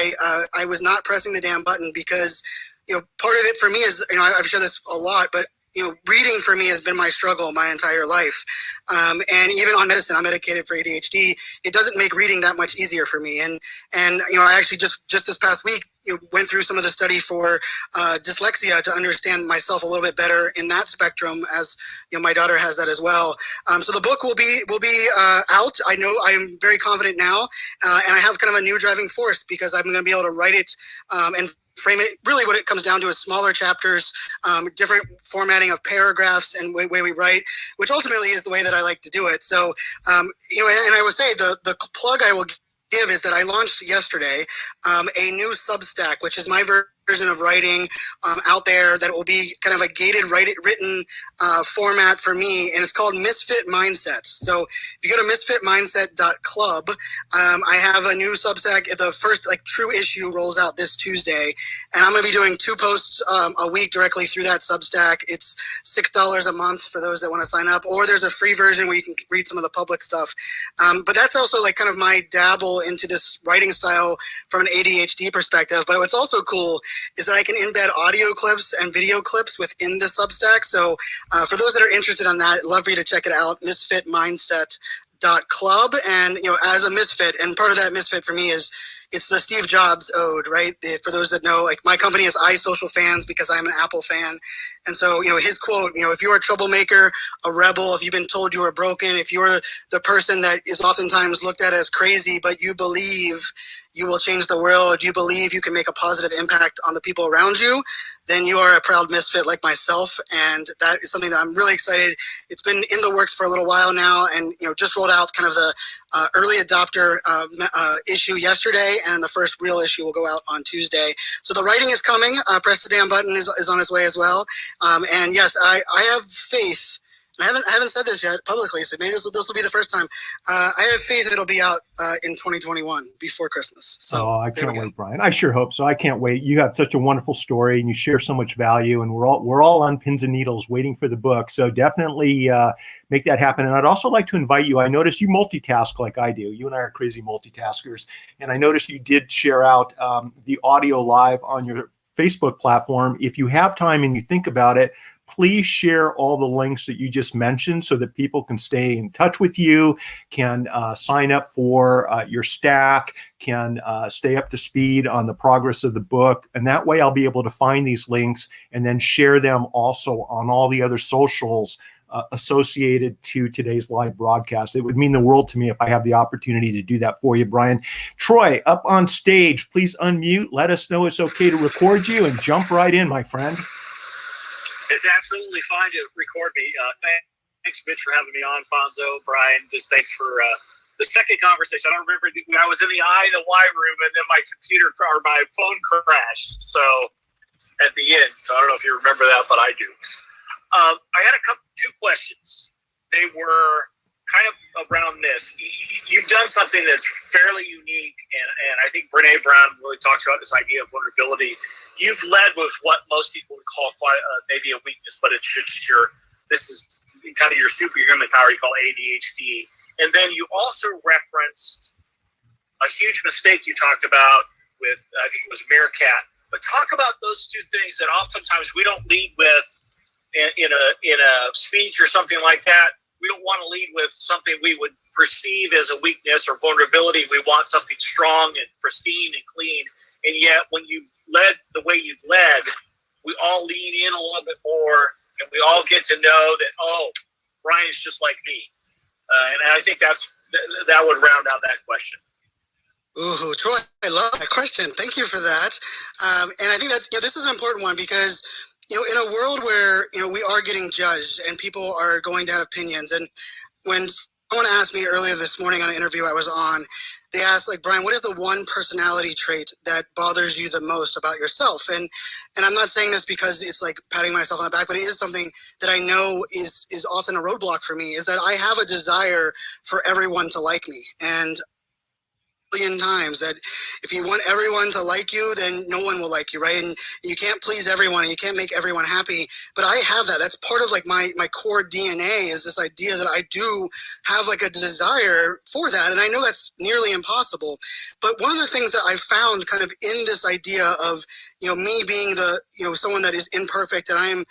I was not pressing the damn button because, you know, part of it for me is, you know, I've shared this a lot, but you know, reading for me has been my struggle my entire life. And even on medicine, I'm medicated for ADHD. It doesn't make reading that much easier for me. And you know, I actually just this past week, you know, went through some of the study for dyslexia to understand myself a little bit better in that spectrum, as you know, my daughter has that as well. So the book will be out. I know I'm very confident now, and I have kind of a new driving force because I'm going to be able to write it and frame it. Really what it comes down to is smaller chapters, different formatting of paragraphs and way we write, which ultimately is the way that I like to do it. So, you know, and I would say the plug I will give is that I launched yesterday a new Substack, which is my version of writing out there that will be kind of a gated written format for me, and it's called Misfit Mindset. So if you go to misfitmindset.club, I have a new Substack. The first true issue rolls out this Tuesday, and I'm going to be doing 2 posts a week directly through that Substack. It's $6 a month for those that want to sign up, or there's a free version where you can read some of the public stuff. But that's also kind of my dabble into this writing style from an ADHD perspective. But what's also cool is that I can embed audio clips and video clips within the Substack. So for those that are interested in that, I'd love for you to check it out, misfitmindset.club. And, you know, as a misfit, and part of that misfit for me is it's the Steve Jobs ode, right? For those that know, my company is iSocial Fans because I'm an Apple fan. And so, you know, his quote, you know, if you're a troublemaker, a rebel, if you've been told you are broken, if you're the person that is oftentimes looked at as crazy, but you believe you will change the world, you believe you can make a positive impact on the people around you, then you are a proud misfit like myself. And that is something that I'm really excited. It's been in the works for a little while now, and, you know, just rolled out kind of the early adopter issue yesterday, and the first real issue will go out on Tuesday. So the writing is coming. Press the Damn Button is on its way as well. And yes, I have faith I haven't said this yet publicly, so maybe this will be the first time. I have faith it'll be out in 2021 before Christmas. So I can't wait, Brian. I sure hope so. I can't wait. You have such a wonderful story, and you share so much value, and we're all on pins and needles waiting for the book. So definitely make that happen. And I'd also like to invite you. I noticed you multitask like I do. You and I are crazy multitaskers, and I noticed you did share out the audio live on your Facebook platform. If you have time and you think about it, please share all the links that you just mentioned so that people can stay in touch with you, can sign up for your stack, can stay up to speed on the progress of the book. And that way I'll be able to find these links and then share them also on all the other socials associated to today's live broadcast. It would mean the world to me if I have the opportunity to do that for you, Brian. Troy, up on stage, please unmute. Let us know it's okay to record you and jump right in, my friend. It's absolutely fine to record me. Thanks, Mitch, for having me on. Fonzo, Brian, just thanks for the second conversation. I don't remember when I was in the I, the Y room, and then my computer or my phone crashed. So at the end, so I don't know if you remember that, but I do. I had two questions. They were kind of around this. You've done something that's fairly unique, and I think Brene Brown really talks about this idea of vulnerability. You've led with what most people would call quite maybe a weakness, but it's just this is kind of your superhuman power you call ADHD. And then you also referenced a huge mistake you talked about with, I think it was Meerkat. But talk about those two things that oftentimes we don't lead with in a speech or something like that. We don't want to lead with something we would perceive as a weakness or vulnerability. We want something strong and pristine and clean. And yet when you led the way you've led, we all lean in a little bit more, and we all get to know that, oh, Brian's just like me. And I think that would round out that question. Ooh, Troy, I love that question. Thank you for that. And I think that this is an important one because in a world where we are getting judged and people are going to have opinions, and when someone asked me earlier this morning on an interview I was on, they asked, like, Brian, what is the one personality trait that bothers you the most about yourself? And I'm not saying this because it's like patting myself on the back, but it is something that I know is often a roadblock for me, is that I have a desire for everyone to like me. And times that if you want everyone to like you, then no one will like you, right? And you can't please everyone, and you can't make everyone happy. But I have that. That's part of like my core DNA, is this idea that I do have like a desire for that. And I know that's nearly impossible. But one of the things that I found kind of in this idea of me being the someone that is imperfect, and I am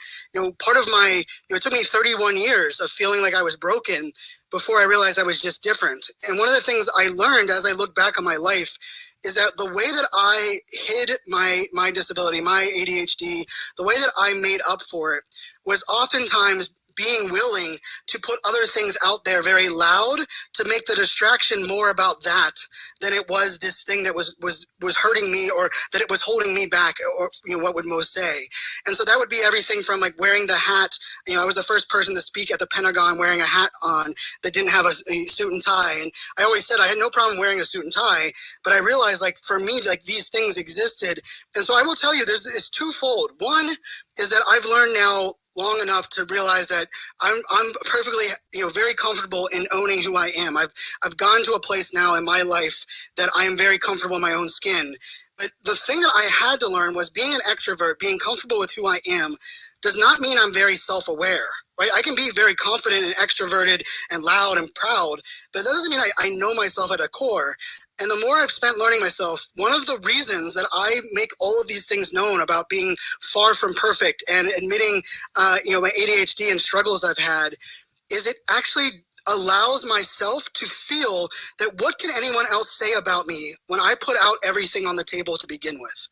part of my it took me 31 years of feeling like I was broken before I realized I was just different. And one of the things I learned as I look back on my life is that the way that I hid my disability, my ADHD, the way that I made up for it was oftentimes being willing to put other things out there very loud to make the distraction more about that than it was this thing that was hurting me, or that it was holding me back, or what would most say. And so that would be everything from like wearing the hat. I was the first person to speak at the Pentagon wearing a hat on that didn't have a suit and tie. And I always said I had no problem wearing a suit and tie, but I realized like for me, like these things existed. And so I will tell you, it's twofold. One is that I've learned now long enough to realize that I'm perfectly, very comfortable in owning who I am. I've gone to a place now in my life that I am very comfortable in my own skin. But the thing that I had to learn was being an extrovert, being comfortable with who I am, does not mean I'm very self-aware, right? I can be very confident and extroverted and loud and proud, but that doesn't mean I know myself at a core. And the more I've spent learning myself, one of the reasons that I make all of these things known about being far from perfect and admitting, my ADHD and struggles I've had, is it actually allows myself to feel that what can anyone else say about me when I put out everything on the table to begin with?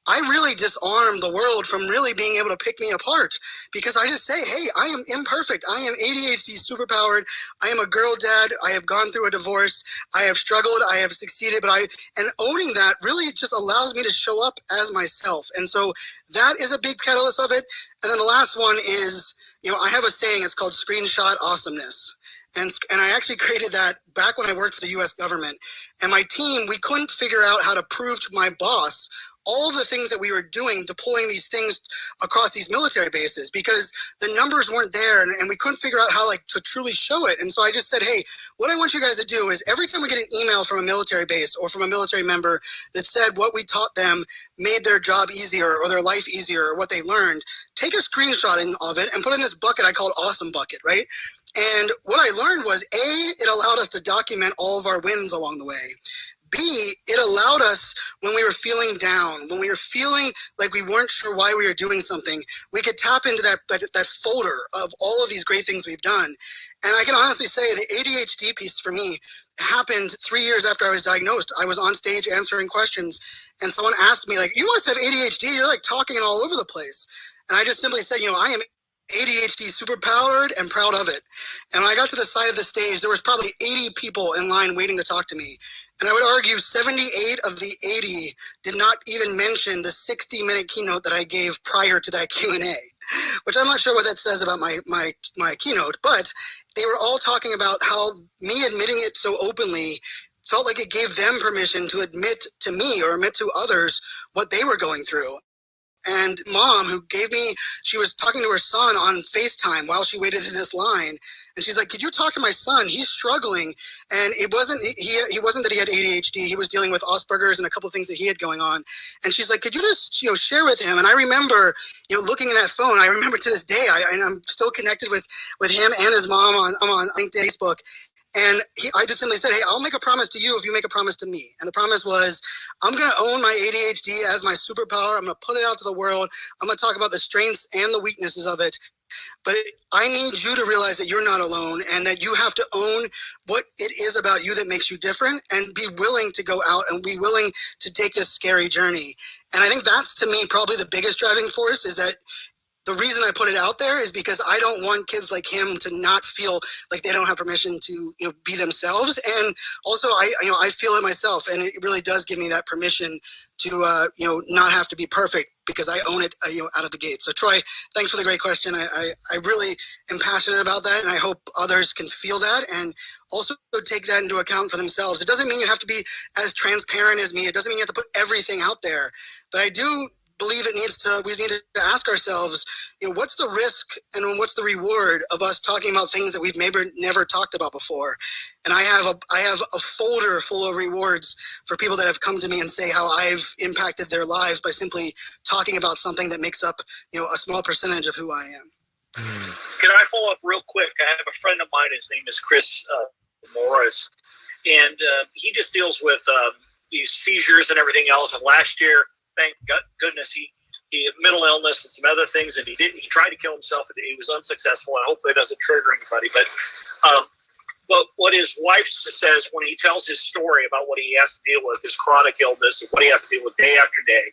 I really disarm the world from really being able to pick me apart, because I just say, hey, I am imperfect. I am ADHD superpowered. I am a girl dad. I have gone through a divorce. I have struggled. I have succeeded. And owning that really just allows me to show up as myself. And so that is a big catalyst of it. And then the last one is, I have a saying, it's called screenshot awesomeness. And I actually created that back when I worked for the US government. And my team, we couldn't figure out how to prove to my boss all of the things that we were doing, deploying these things across these military bases, because the numbers weren't there and we couldn't figure out how to truly show it. And so I just said, hey, what I want you guys to do is every time we get an email from a military base or from a military member that said what we taught them made their job easier or their life easier or what they learned, take a screenshot of it and put it in this bucket I called Awesome Bucket, right? And what I learned was, A, it allowed us to document all of our wins along the way. B, it allowed us when we were feeling down, when we were feeling like we weren't sure why we were doing something, we could tap into that folder of all of these great things we've done. And I can honestly say the ADHD piece for me happened 3 years after I was diagnosed. I was on stage answering questions and someone asked me you must have ADHD, you're talking all over the place. And I just simply said, I am ADHD superpowered and proud of it. And when I got to the side of the stage, there was probably 80 people in line waiting to talk to me. And I would argue 78 of the 80 did not even mention the 60-minute keynote that I gave prior to that Q&A, which I'm not sure what that says about my keynote, but they were all talking about how me admitting it so openly felt like it gave them permission to admit to me or admit to others what they were going through. And mom, who she was talking to her son on FaceTime while she waited in this line. And she's like, could you talk to my son? He's struggling. And he wasn't that he had ADHD. He was dealing with Asperger's and a couple of things that he had going on. And she's like, could you just, share with him? And I remember, looking at that phone, I remember to this day, I'm still connected with him and his mom on LinkedIn, Facebook. And I just simply said, hey, I'll make a promise to you if you make a promise to me. And the promise was, I'm going to own my ADHD as my superpower. I'm going to put it out to the world. I'm going to talk about the strengths and the weaknesses of it. But I need you to realize that you're not alone and that you have to own what it is about you that makes you different and be willing to go out and be willing to take this scary journey. And I think that's, to me, probably the biggest driving force is that the reason I put it out there is because I don't want kids like him to not feel like they don't have permission to, be themselves. And also, I feel it myself, and it really does give me that permission to, not have to be perfect because I own it, out of the gate. So Troy, thanks for the great question. I really am passionate about that, and I hope others can feel that and also take that into account for themselves. It doesn't mean you have to be as transparent as me. It doesn't mean you have to put everything out there, but I do believe we need to ask ourselves, what's the risk and what's the reward of us talking about things that we've maybe never talked about before? And I have a folder full of rewards for people that have come to me and say how I've impacted their lives by simply talking about something that makes up, a small percentage of who I am. Can I follow up real quick? I have a friend of mine, his name is Chris Morris, and he just deals with these seizures and everything else. And last year, thank goodness, he had mental illness and some other things, and he tried to kill himself, and he was unsuccessful, and hopefully it doesn't trigger anybody. But what his wife says when he tells his story about what he has to deal with, his chronic illness, and what he has to deal with day after day,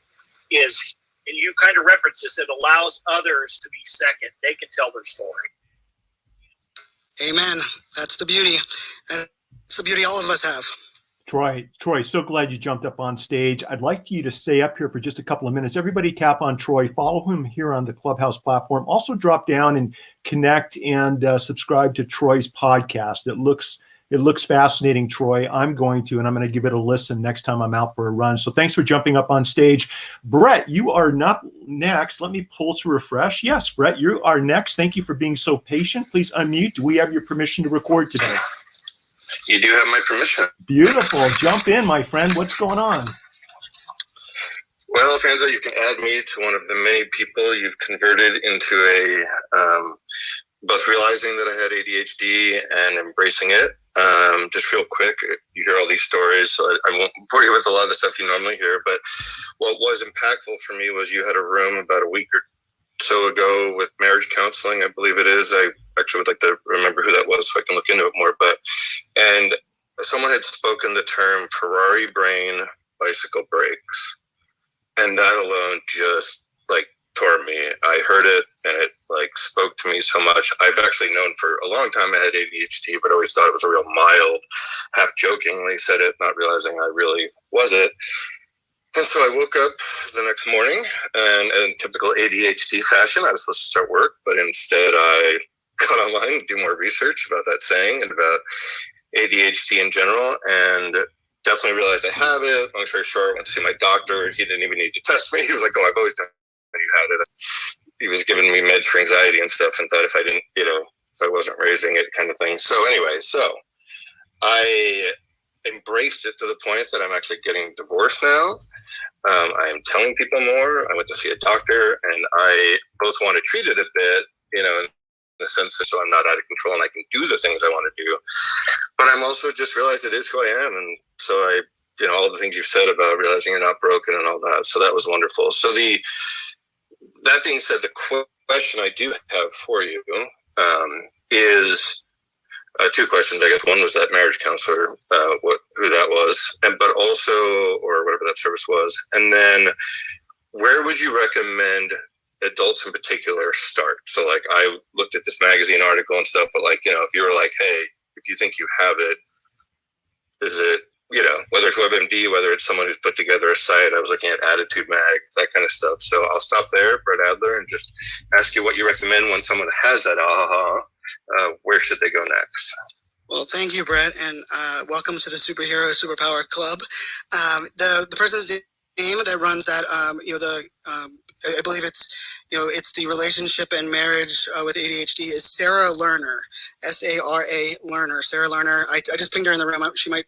is, and you kind of reference this, it allows others to be second. They can tell their story. Amen. That's the beauty. That's the beauty all of us have. Troy, so glad you jumped up on stage. I'd like you to stay up here for just a couple of minutes. Everybody tap on Troy, follow him here on the Clubhouse platform. Also drop down and connect and subscribe to Troy's podcast. It looks fascinating, Troy. I'm going to give it a listen next time I'm out for a run. So thanks for jumping up on stage. Brett, you are not next. Let me pull to refresh. Yes, Brett, you are next. Thank you for being so patient. Please unmute. Do we have your permission to record today? You do have my permission. Beautiful. Jump in, my friend. What's going on? Well, Fanzo, you can add me to one of the many people you've converted into both realizing that I had ADHD and embracing it. Just real quick, you hear all these stories, so I won't bore you with a lot of the stuff you normally hear, but what was impactful for me was you had a room about a week or so ago with marriage counseling, I believe it is. I actually would like to remember who that was so I can look into it more. And someone had spoken the term Ferrari brain, bicycle brakes. And that alone just tore me. I heard it and it spoke to me so much. I've actually known for a long time I had ADHD, but I always thought it was a real mild, half jokingly said it, not realizing I really was it. And so I woke up the next morning, and in typical ADHD fashion, I was supposed to start work, but instead I got online and do more research about that saying and about ADHD in general. And definitely realized I have it. Long story short, I went to see my doctor. He didn't even need to test me. He was like, "Oh, I've always known you had it." He was giving me meds for anxiety and stuff, and thought if I didn't, if I wasn't raising it, kind of thing. So anyway, I embraced it to the point that I'm actually getting divorced now. I am telling people more. I went to see a doctor, and I both want to treat it a bit, in the sense that so I'm not out of control and I can do the things I want to do. But I'm also just realized it is who I am. And so all the things you've said about realizing you're not broken and all that. So that was wonderful. So that being said, the question I do have for you is two questions. I guess one was that marriage counselor, who that was, but also, or whatever that service was. And then where would you recommend adults in particular start? So like I looked at this magazine article and stuff, but like, if you were like, hey, if you think you have it, is it, whether it's WebMD, whether it's someone who's put together a site, I was looking at Attitude Mag, that kind of stuff. So I'll stop there, Brett Adler, and just ask you what you recommend when someone has that where should they go next? Well, thank you, Brett, and welcome to the Superhero Superpower Club. The person's name that runs that, I believe it's the relationship and marriage with ADHD is Sarah Lerner, S-A-R-A Lerner. Sarah Lerner. I just pinged her in the room. She might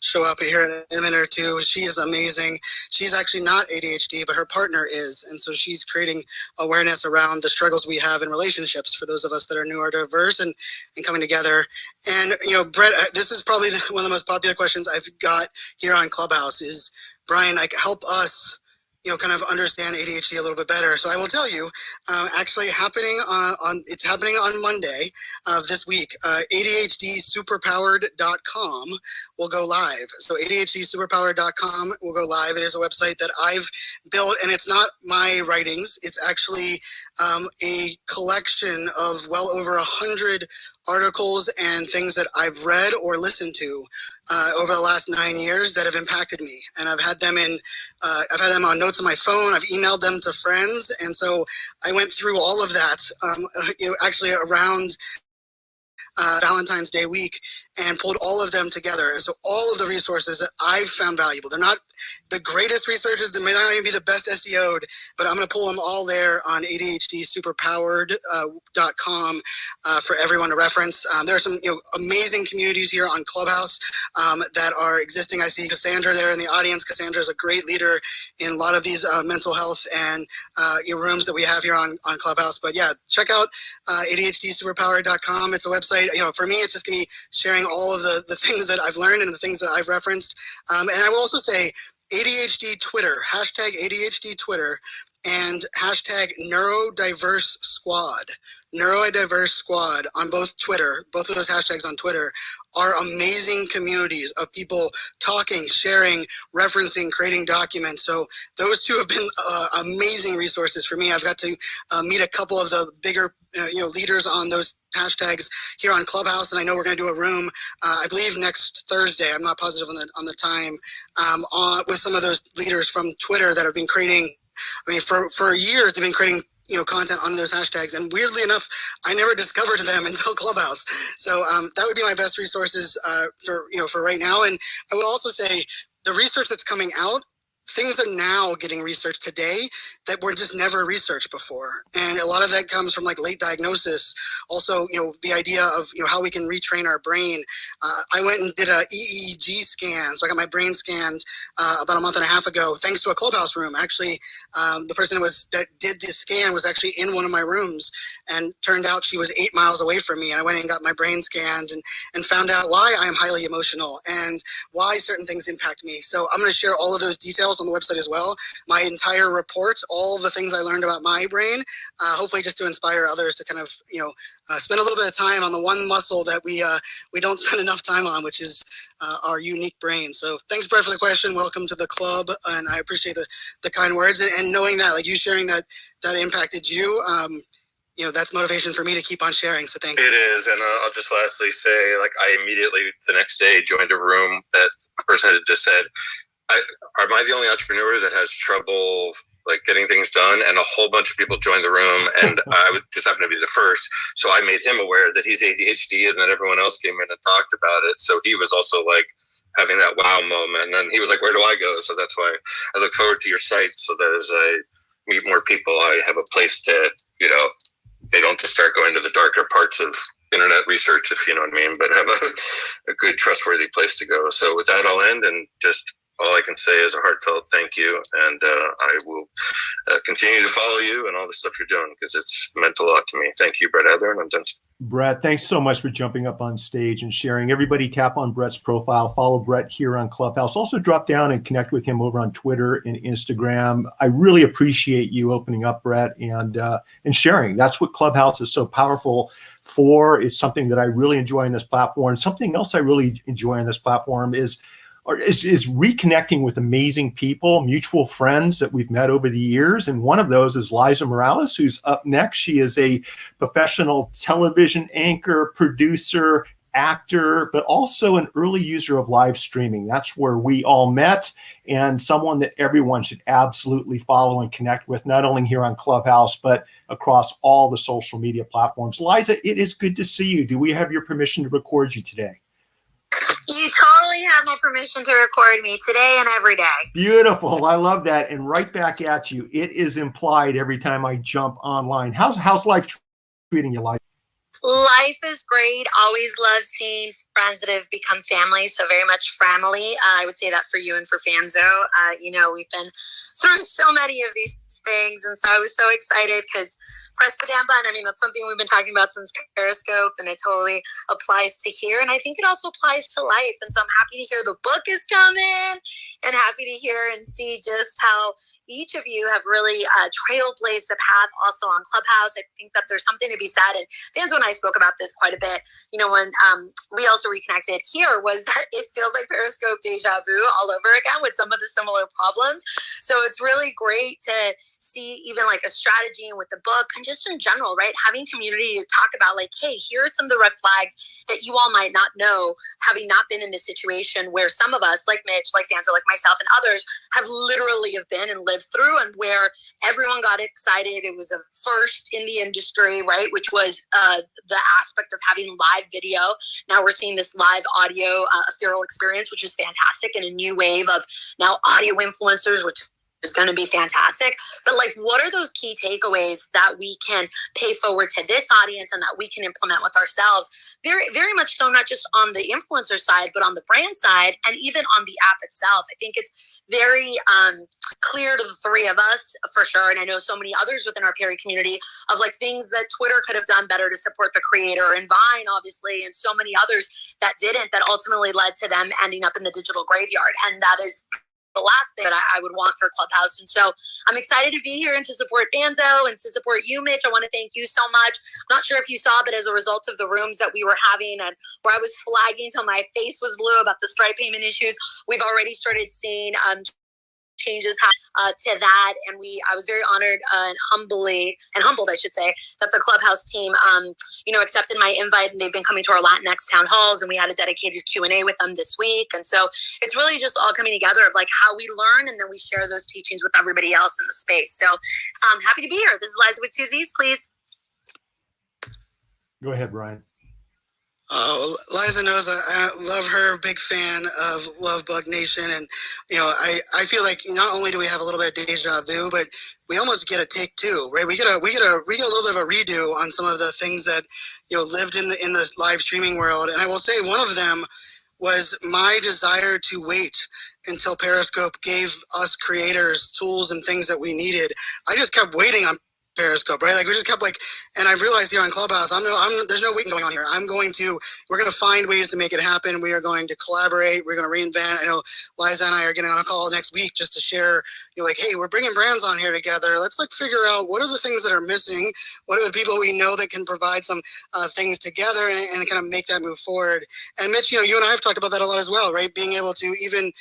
show up here in a minute or two. She is amazing. She's actually not ADHD, but her partner is, and so she's creating awareness around the struggles we have in relationships for those of us that are neurodiverse and coming together. And Brett, this is probably one of the most popular questions I've got here on Clubhouse is, Brian, help us kind of understand ADHD a little bit better. So I will tell you, actually it's happening on Monday this week. ADHDsuperpowered.com will go live. So ADHDsuperpowered.com will go live. It is a website that I've built, and it's not my writings. It's actually a collection of well over 100 articles and things that I've read or listened to over the last 9 years that have impacted me. And I've had them on notes on my phone. I've emailed them to friends. And so I went through all of that, actually around Valentine's Day week, and pulled all of them together. And so all of the resources that I've found valuable, they're not the greatest researches, they may not even be the best SEO'd, but I'm going to pull them all there on ADHDsuperpowered.com for everyone to reference. There are some amazing communities here on Clubhouse that are existing. I see Cassandra there in the audience. Cassandra is a great leader in a lot of these mental health and rooms that we have here on Clubhouse. But yeah, check out ADHDsuperpowered.com. It's a website. For me, it's just going to be sharing all of the things that I've learned and the things that I've referenced. And I will also say ADHD Twitter, hashtag ADHD Twitter, and hashtag Neurodiverse Squad. Neurodiverse Squad on both Twitter, both of those hashtags on Twitter are amazing communities of people talking, sharing, referencing, creating documents. So those two have been amazing resources for me. I've got to meet a couple of the bigger leaders on those hashtags here on Clubhouse, and I know we're going to do a room, I believe next Thursday. I'm not positive on the time, with some of those leaders from Twitter that have been creating. I mean, for years they've been creating content on those hashtags, and weirdly enough, I never discovered them until Clubhouse. So that would be my best resources for right now. And I would also say the research that's coming out, things are now getting researched today that were just never researched before. And a lot of that comes from like late diagnosis. Also, the idea of, how we can retrain our brain. I went and did a EEG scan. So I got my brain scanned about a month and a half ago, thanks to a Clubhouse room. Actually, the person that did the scan was actually in one of my rooms, and turned out she was 8 miles away from me. And I went and got my brain scanned and found out why I am highly emotional and why certain things impact me. So I'm going to share all of those details on the website as well. My entire report, all the things I learned about my brain, hopefully just to inspire others to kind of, spend a little bit of time on the one muscle that we don't spend enough time on, which is our unique brain. So thanks, Brett, for the question. Welcome to the club, and I appreciate the kind words, and knowing that, like you sharing that impacted you. That's motivation for me to keep on sharing. So thank you. It is. And I'll just lastly say, like, I immediately the next day joined a room that a person had just said, am I the only entrepreneur that has trouble like getting things done? And a whole bunch of people joined the room, and I just happened to be the first. So I made him aware that he's ADHD, and then everyone else came in and talked about it. So he was also like, having that wow moment. And then he was like, where do I go? So that's why I look forward to your site, so that as I meet more people, I have a place to, they don't just start going to the darker parts of internet research, if you know what I mean, but have a good, trustworthy place to go. So with that, I'll end, and just all I can say is a heartfelt thank you. And I will continue to follow you and all the stuff you're doing, because it's meant a lot to me. Thank you, Brett Heather, and I'm done. Brett, thanks so much for jumping up on stage and sharing. Everybody tap on Brett's profile, follow Brett here on Clubhouse. Also drop down and connect with him over on Twitter and Instagram. I really appreciate you opening up, Brett, and sharing. That's what Clubhouse is so powerful for. It's something that I really enjoy on this platform. Something else I really enjoy on this platform is reconnecting with amazing people, mutual friends that we've met over the years. And one of those is Liza Morales, who's up next. She is a professional television anchor, producer, actor, but also an early user of live streaming. That's where we all met, and someone that everyone should absolutely follow and connect with, not only here on Clubhouse, but across all the social media platforms. Liza, it is good to see you. Do we have your permission to record you today? You totally have my permission to record me today and every day. Beautiful. I love that. And right back at you. It is implied every time I jump online. How's life treating you, Life? Life is great. Always love seeing friends that have become family. So very much family. I would say that for you and for Fanzo. We've been through so many of these things. And so I was so excited because press the damn button. I mean, that's something we've been talking about since Periscope, and it totally applies to here. And I think it also applies to life. And so I'm happy to hear the book is coming, and happy to hear and see just how each of you have really trailblazed a path also on Clubhouse. I think that there's something to be said. And Fanzo and I spoke about this quite a bit, when we also reconnected here, was that it feels like Periscope deja vu all over again with some of the similar problems. So it's really great to see even like a strategy with the book, and just in general, right? Having community to talk about like, hey, here are some of the red flags that you all might not know, having not been in this situation where some of us, like Mitch, like Danzo, like myself, and others have literally have been and lived through, and where everyone got excited. It was a first in the industry, right? Which was the aspect of having live video. Now we're seeing this live audio ethereal experience, which is fantastic, and a new wave of now audio influencers, which is going to be fantastic. But like, what are those key takeaways that we can pay forward to this audience and that we can implement with ourselves? Very, very much so, not just on the influencer side, but on the brand side, and even on the app itself. I think it's very clear to the three of us for sure. And I know so many others within our Perry community of like things that Twitter could have done better to support the creator, and Vine, obviously, and so many others that didn't, that ultimately led to them ending up in the digital graveyard. And that is the last thing that I would want for Clubhouse. And so I'm excited to be here and to support Fanzo and to support you, Mitch. I want to thank you so much. I'm not sure if you saw, but as a result of the rooms that we were having, and where I was flagging till my face was blue about the Stripe payment issues, we've already started seeing changes to that. And I was very honored and humbled, I should say, that the Clubhouse team, accepted my invite, and they've been coming to our Latinx town halls, and we had a dedicated Q&A with them this week. And so it's really just all coming together of like how we learn, and then we share those teachings with everybody else in the space. So I'm happy to be here. This is Liza with 2 Z's, please. Go ahead, Brian. Liza knows I love her, big fan of Love Bug Nation, and I feel like not only do we have a little bit of deja vu, but we almost get a take two, right? We get a little bit of a redo on some of the things that lived in the live streaming world. And I will say one of them was my desire to wait until Periscope gave us creators tools and things that we needed. I just kept waiting on Periscope, right? Like we just kept and I realized here on Clubhouse, there's no waiting going on here. We're going to find ways to make it happen. We are going to collaborate. We're going to reinvent. I know Liza and I are getting on a call next week just to share, hey, we're bringing brands on here together. Let's figure out what are the things that are missing. What are the people we know that can provide some things together and kind of make that move forward. And Mitch, you and I have talked about that a lot as well, right? Being able to even,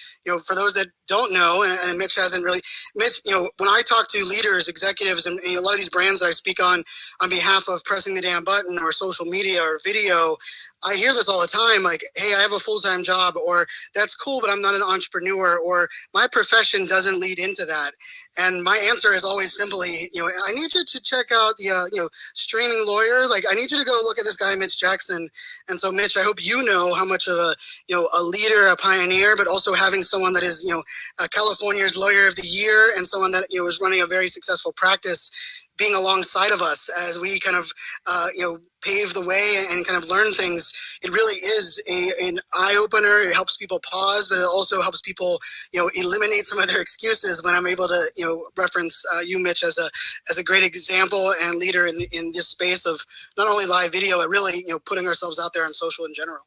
for those that don't know, and Mitch hasn't really, when I talk to leaders, executives, and a lot of these brands that I speak on behalf of pressing the damn button or social media or video, I hear this all the time, like, hey, I have a full-time job, or that's cool, but I'm not an entrepreneur, or my profession doesn't lead into that. And my answer is always simply, I need you to check out the, streaming lawyer. Like, I need you to go look at this guy, Mitch Jackson. And so, Mitch, I hope you know how much of a leader, a pioneer, but also having someone that is, California's Lawyer of the Year, and someone that, is running a very successful practice, being alongside of us as we kind of, pave the way and kind of learn things. It really is an eye-opener. It helps people pause, but it also helps people, eliminate some of their excuses when I'm able to, reference you, Mitch, as a great example and leader in this space of not only live video, but really, putting ourselves out there on social in general.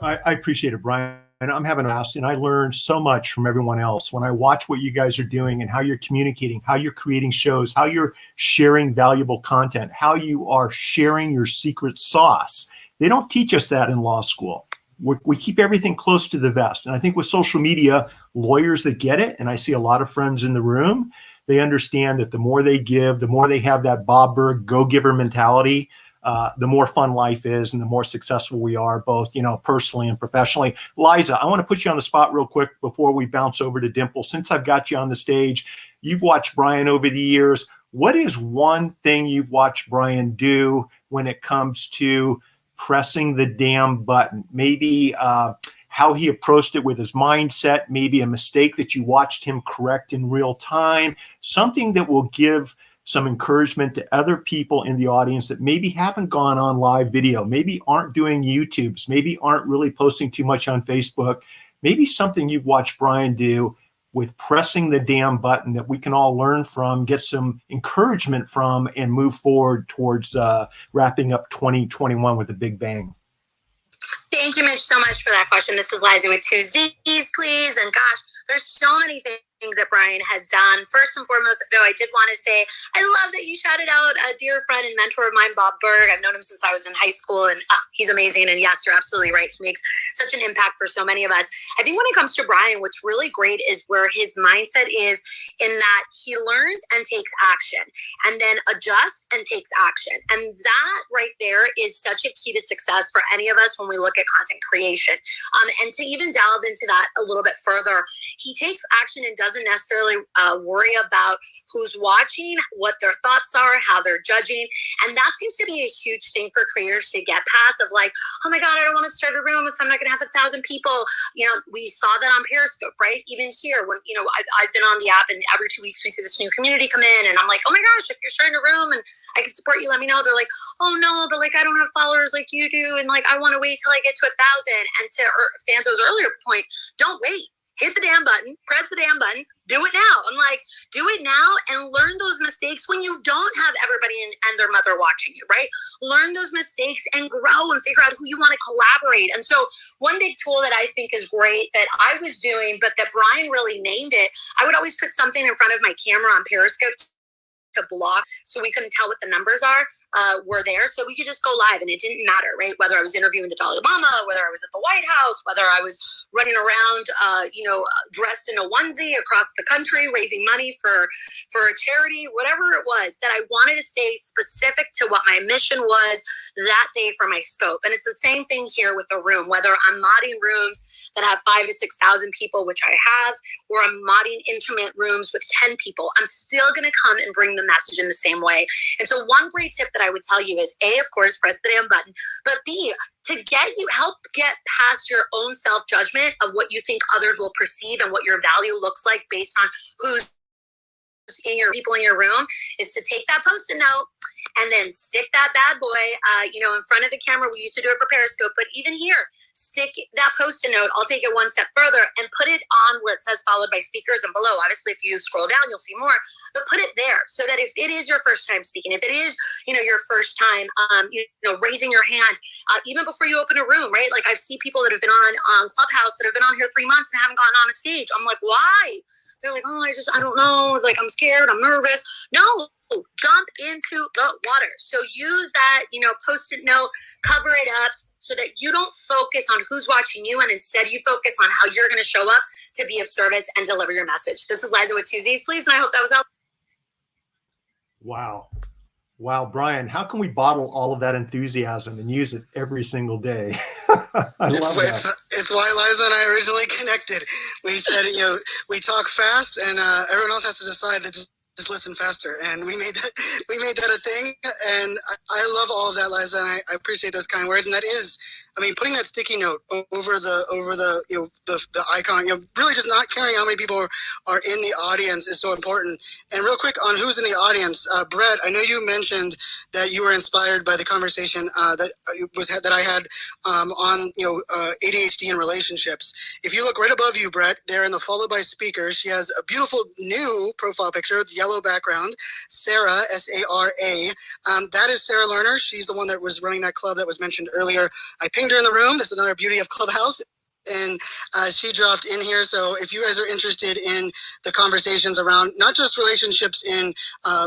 I appreciate it, Brian. And I'm having a blast, and I learned so much from everyone else when I watch what you guys are doing and how you're communicating, how you're creating shows, how you're sharing valuable content, how you are sharing your secret sauce. They don't teach us that in law school. We keep everything close to the vest. And I think with social media, lawyers that get it, and I see a lot of friends in the room, they understand that the more they give, the more they have that Bob Berg go-giver mentality, the more fun life is and the more successful we are, both, personally and professionally. Liza, I want to put you on the spot real quick before we bounce over to Dimple. Since I've got you on the stage, you've watched Brian over the years. What is one thing you've watched Brian do when it comes to pressing the damn button? Maybe how he approached it with his mindset, maybe a mistake that you watched him correct in real time, something that will give some encouragement to other people in the audience that maybe haven't gone on live video, maybe aren't doing YouTubes, maybe aren't really posting too much on Facebook, maybe something you've watched Brian do with pressing the damn button that we can all learn from, get some encouragement from, and move forward towards wrapping up 2021 with a big bang. Thank you, Mitch, so much for that question. This is Liza with 2 Z's, please. And gosh, there's so many things that Brian has done. First and foremost, though, I did want to say, I love that you shouted out a dear friend and mentor of mine, Bob Berg. I've known him since I was in high school, and he's amazing. And yes, you're absolutely right. He makes such an impact for so many of us. I think when it comes to Brian, what's really great is where his mindset is in that he learns and takes action, and then adjusts and takes action. And that right there is such a key to success for any of us when we look at content creation. And to even delve into that a little bit further, he takes action and doesn't necessarily worry about who's watching, what their thoughts are, how they're judging. And that seems to be a huge thing for creators to get past, of like, oh my God, I don't want to start a room if I'm not going to have 1,000 people. We saw that on Periscope, right? Even here, when, I've been on the app, and every 2 weeks we see this new community come in, and I'm like, oh my gosh, if you're starting a room and I can support you, let me know. They're like, oh no, but like, I don't have followers like you do. And like, I want to wait till I get to 1,000. And to Fanzo's earlier point, don't wait. Hit the damn button, press the damn button, do it now. I'm like, do it now and learn those mistakes when you don't have everybody and their mother watching you, right? Learn those mistakes and grow and figure out who you want to collaborate. And so one big tool that I think is great that I was doing, but that Brian really named it, I would always put something in front of my camera on Periscope to block so we couldn't tell what the numbers were there, so we could just go live and it didn't matter, right? Whether I was interviewing the Dalai Lama, whether I was at the White House, whether I was running around dressed in a onesie across the country raising money for a charity, whatever it was, that I wanted to stay specific to what my mission was that day for my scope. And it's the same thing here with a room, whether I'm modding rooms that have 5,000 to 6,000 people, which I have, or I'm modding intimate rooms with 10 people, I'm still going to come and bring the message in the same way. And so one great tip that I would tell you is, A, of course, press the damn button, but B, to help get past your own self-judgment of what you think others will perceive and what your value looks like based on who's in your people in your room, is to take that Post-it note and then stick that bad boy, in front of the camera. We used to do it for Periscope, but even here, stick that Post-it note. I'll take it one step further and put it on where it says followed by speakers and below. Obviously, if you scroll down, you'll see more, but put it there so that if it is your first time speaking, if it is, your first time, raising your hand, even before you open a room, right? Like I've seen people that have been on Clubhouse that have been on here 3 months and haven't gotten on a stage. I'm like, why? They're like, oh, I don't know. Like, I'm scared. I'm nervous. No. Jump into the water. So use that, Post-it note, cover it up so that you don't focus on who's watching you, and instead you focus on how you're going to show up to be of service and deliver your message. This is Liza with 2 Z's, please, and I hope that was helpful. Wow. Wow, Brian, how can we bottle all of that enthusiasm and use it every single day? I love that. It's why Liza and I originally connected. We said, we talk fast, and everyone else has to decide that just listen faster. And we made that a thing. And I love all of that, Liza, and I appreciate those kind words. And that is, putting that sticky note over the icon, really just not caring how many people are in the audience is so important. And real quick on who's in the audience, Brett, I know you mentioned that you were inspired by the conversation that I had on ADHD and relationships. If you look right above you, Brett, there in the followed by speakers, she has a beautiful new profile picture with yellow background. Sarah, S-A-R-A. That is Sarah Lerner. She's the one that was running that club that was mentioned earlier. I pinged her in the room. This is another beauty of Clubhouse. And she dropped in here. So if you guys are interested in the conversations around not just relationships in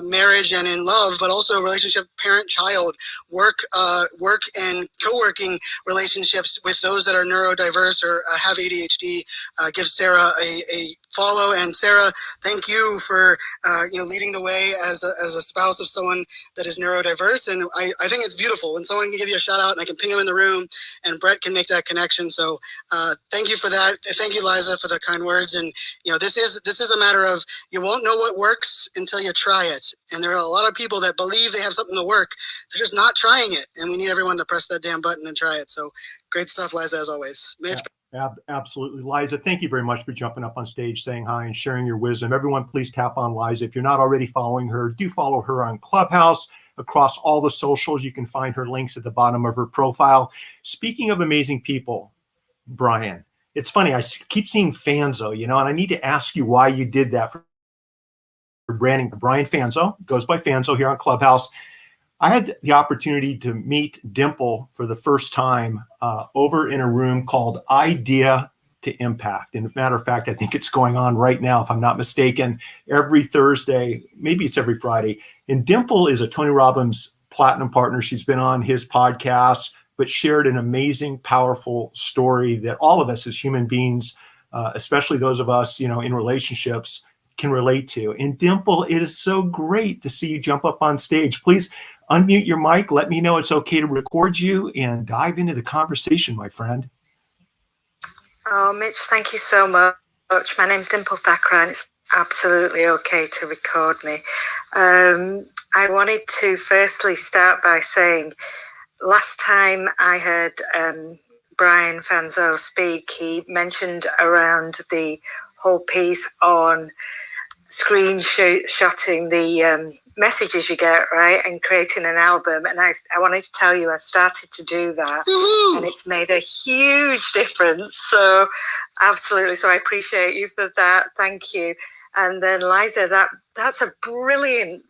marriage and in love, but also relationship parent-child, work and co-working relationships with those that are neurodiverse or have ADHD, give Sarah a follow. And Sarah, thank you for leading the way as a spouse of someone that is neurodiverse. And I think it's beautiful when someone can give you a shout out and I can ping them in the room and Brett can make that connection. So thank you for that. Thank you, Liza, for the kind words. And this is a matter of you won't know what works until you try it. And there are a lot of people that believe they have something to work. They're just not trying it. And we need everyone to press that damn button and try it. So great stuff, Liza, as always. Mitch. Absolutely. Liza, thank you very much for jumping up on stage, saying hi and sharing your wisdom. Everyone, please tap on Liza. If you're not already following her, do follow her on Clubhouse. Across all the socials, you can find her links at the bottom of her profile. Speaking of amazing people, Brian, it's funny, I keep seeing Fanzo, and I need to ask you why you did that for branding. Brian Fanzo, goes by Fanzo here on Clubhouse. I had the opportunity to meet Dimple for the first time over in a room called Idea to Impact. And as a matter of fact, I think it's going on right now, if I'm not mistaken, every Thursday, maybe it's every Friday. And Dimple is a Tony Robbins Platinum partner. She's been on his podcast, but shared an amazing, powerful story that all of us as human beings, especially those of us, in relationships, can relate to. And Dimple, it is so great to see you jump up on stage. Please unmute your mic. Let me know it's okay to record you and dive into the conversation, my friend. Oh, Mitch, thank you so much. My name's Dimple Thacker, and it's absolutely okay to record me. I wanted to firstly start by saying, last time I heard Brian Fanzo speak, he mentioned around the whole piece on screenshotting the messages you get, right, and creating an album. And I wanted to tell you I've started to do that. Woo-hoo! And it's made a huge difference. So absolutely. So I appreciate you for that. Thank you. And then Liza, that's a brilliant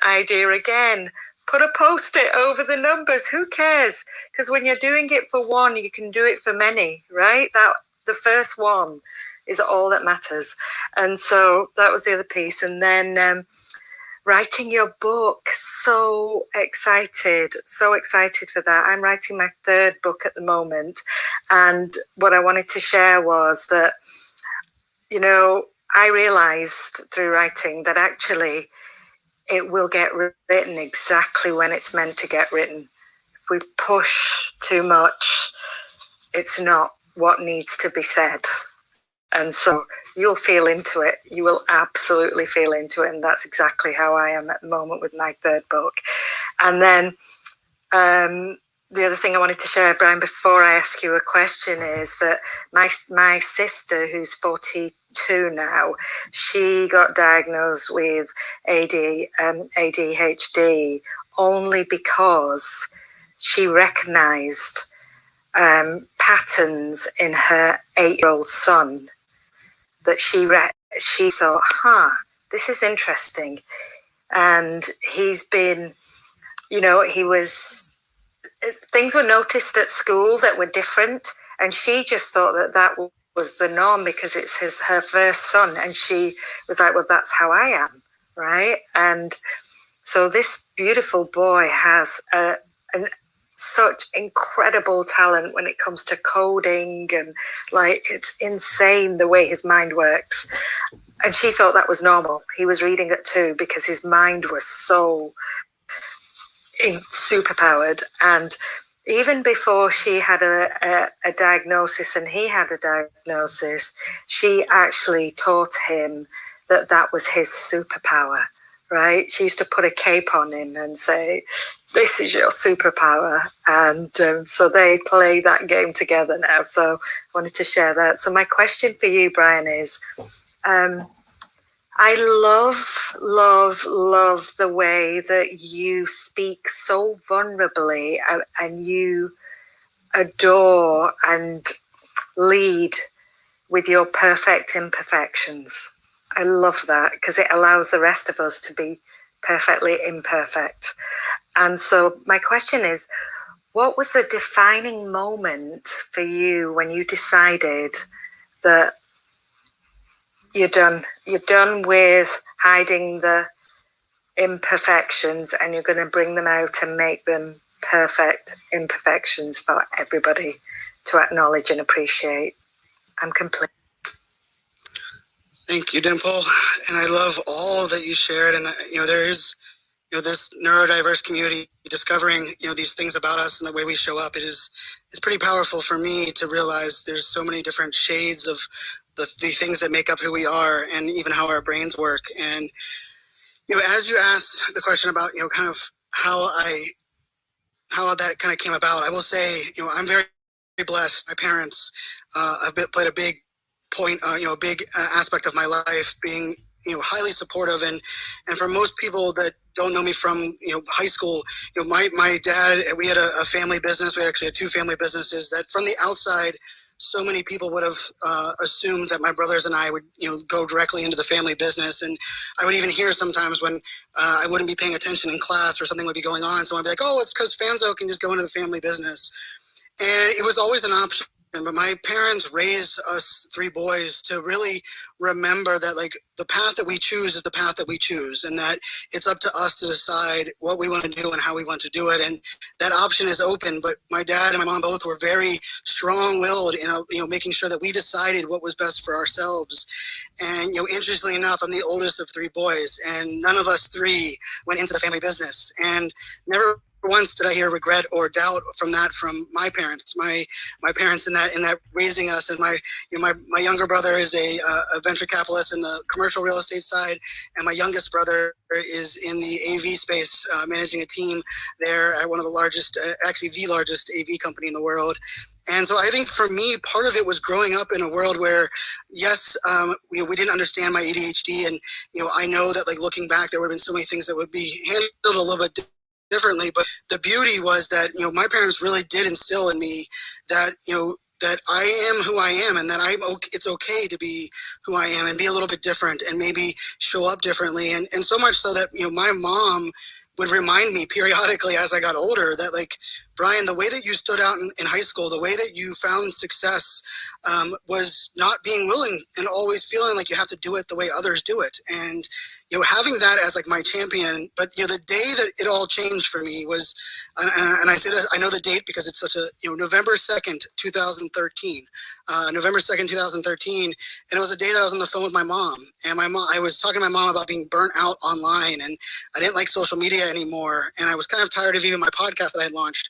idea again. Put a Post-it over the numbers. Who cares? Because when you're doing it for one, you can do it for many, right? That the first one is all that matters. And so that was the other piece. And then writing your book, so excited for that. I'm writing my third book at the moment. And what I wanted to share was that, I realized through writing that actually it will get written exactly when it's meant to get written. If we push too much, it's not what needs to be said. And so you'll feel into it. You will absolutely feel into it. And that's exactly how I am at the moment with my third book. And then the other thing I wanted to share, Brian, before I ask you a question is that my sister, who's 42 now, she got diagnosed with ADHD only because she recognized patterns in her 8-year-old son that she thought, this is interesting. And he's been, things were noticed at school that were different. And she just thought that was the norm because it's her first son. And she was like, well, that's how I am, right? And so this beautiful boy has such incredible talent when it comes to coding, and it's insane the way his mind works. And she thought that was normal. He was reading at 2 because his mind was so superpowered. And even before she had a diagnosis and he had a diagnosis, she actually taught him that was his superpower, right? She used to put a cape on him and say, this is your superpower. And so they play that game together now. So I wanted to share that. So my question for you, Brian, is I love the way that you speak so vulnerably and you adore and lead with your perfect imperfections. I love that because it allows the rest of us to be perfectly imperfect. And so my question is, what was the defining moment for you when you decided that you're done with hiding the imperfections and you're going to bring them out and make them perfect imperfections for everybody to acknowledge and appreciate? I'm complete. Thank you, Dimple. And I love all that you shared. And, there is, this neurodiverse community discovering, these things about us and the way we show up. It's pretty powerful for me to realize there's so many different shades of the things that make up who we are and even how our brains work. And, as you asked the question about, kind of how that kind of came about, I will say, I'm very blessed. My parents have played a big point, a big aspect of my life, being, highly supportive. And for most people that don't know me from, high school, my dad, we had a family business. We actually had two family businesses that from the outside, so many people would have assumed that my brothers and I would, go directly into the family business. And I would even hear sometimes when I wouldn't be paying attention in class or something would be going on. So I'd be like, oh, it's because Fanzo can just go into the family business. And it was always an option. But my parents raised us three boys to really remember that, like, the path that we choose is the path that we choose, and that it's up to us to decide what we want to do and how we want to do it. And that option is open. But my dad and my mom both were very strong-willed in, making sure that we decided what was best for ourselves. And, interestingly enough, I'm the oldest of three boys, and none of us three went into the family business. And never once did I hear regret or doubt from my parents. My parents in that raising us, and my younger brother is a venture capitalist in the commercial real estate side, and my youngest brother is in the AV space, managing a team there at one of the largest, actually the largest AV company in the world. And so I think for me, part of it was growing up in a world where, yes, we didn't understand my ADHD, and I know that, like, looking back, there would have been so many things that would be handled a little bit differently. But the beauty was that, my parents really did instill in me that, that I am who I am, and that it's okay to be who I am and be a little bit different and maybe show up differently. And so much so that, my mom would remind me periodically as I got older that, like, Brian, the way that you stood out in high school, the way that you found success was not being willing and always feeling like you have to do it the way others do it. And, having that as, like, my champion. But, the day that it all changed for me was, and I say that, I know the date because it's such a, November 2nd, 2013. November 2nd, 2013. And it was a day that I was on the phone with my mom. And I was talking to my mom about being burnt out online, and I didn't like social media anymore. And I was kind of tired of even my podcast that I had launched.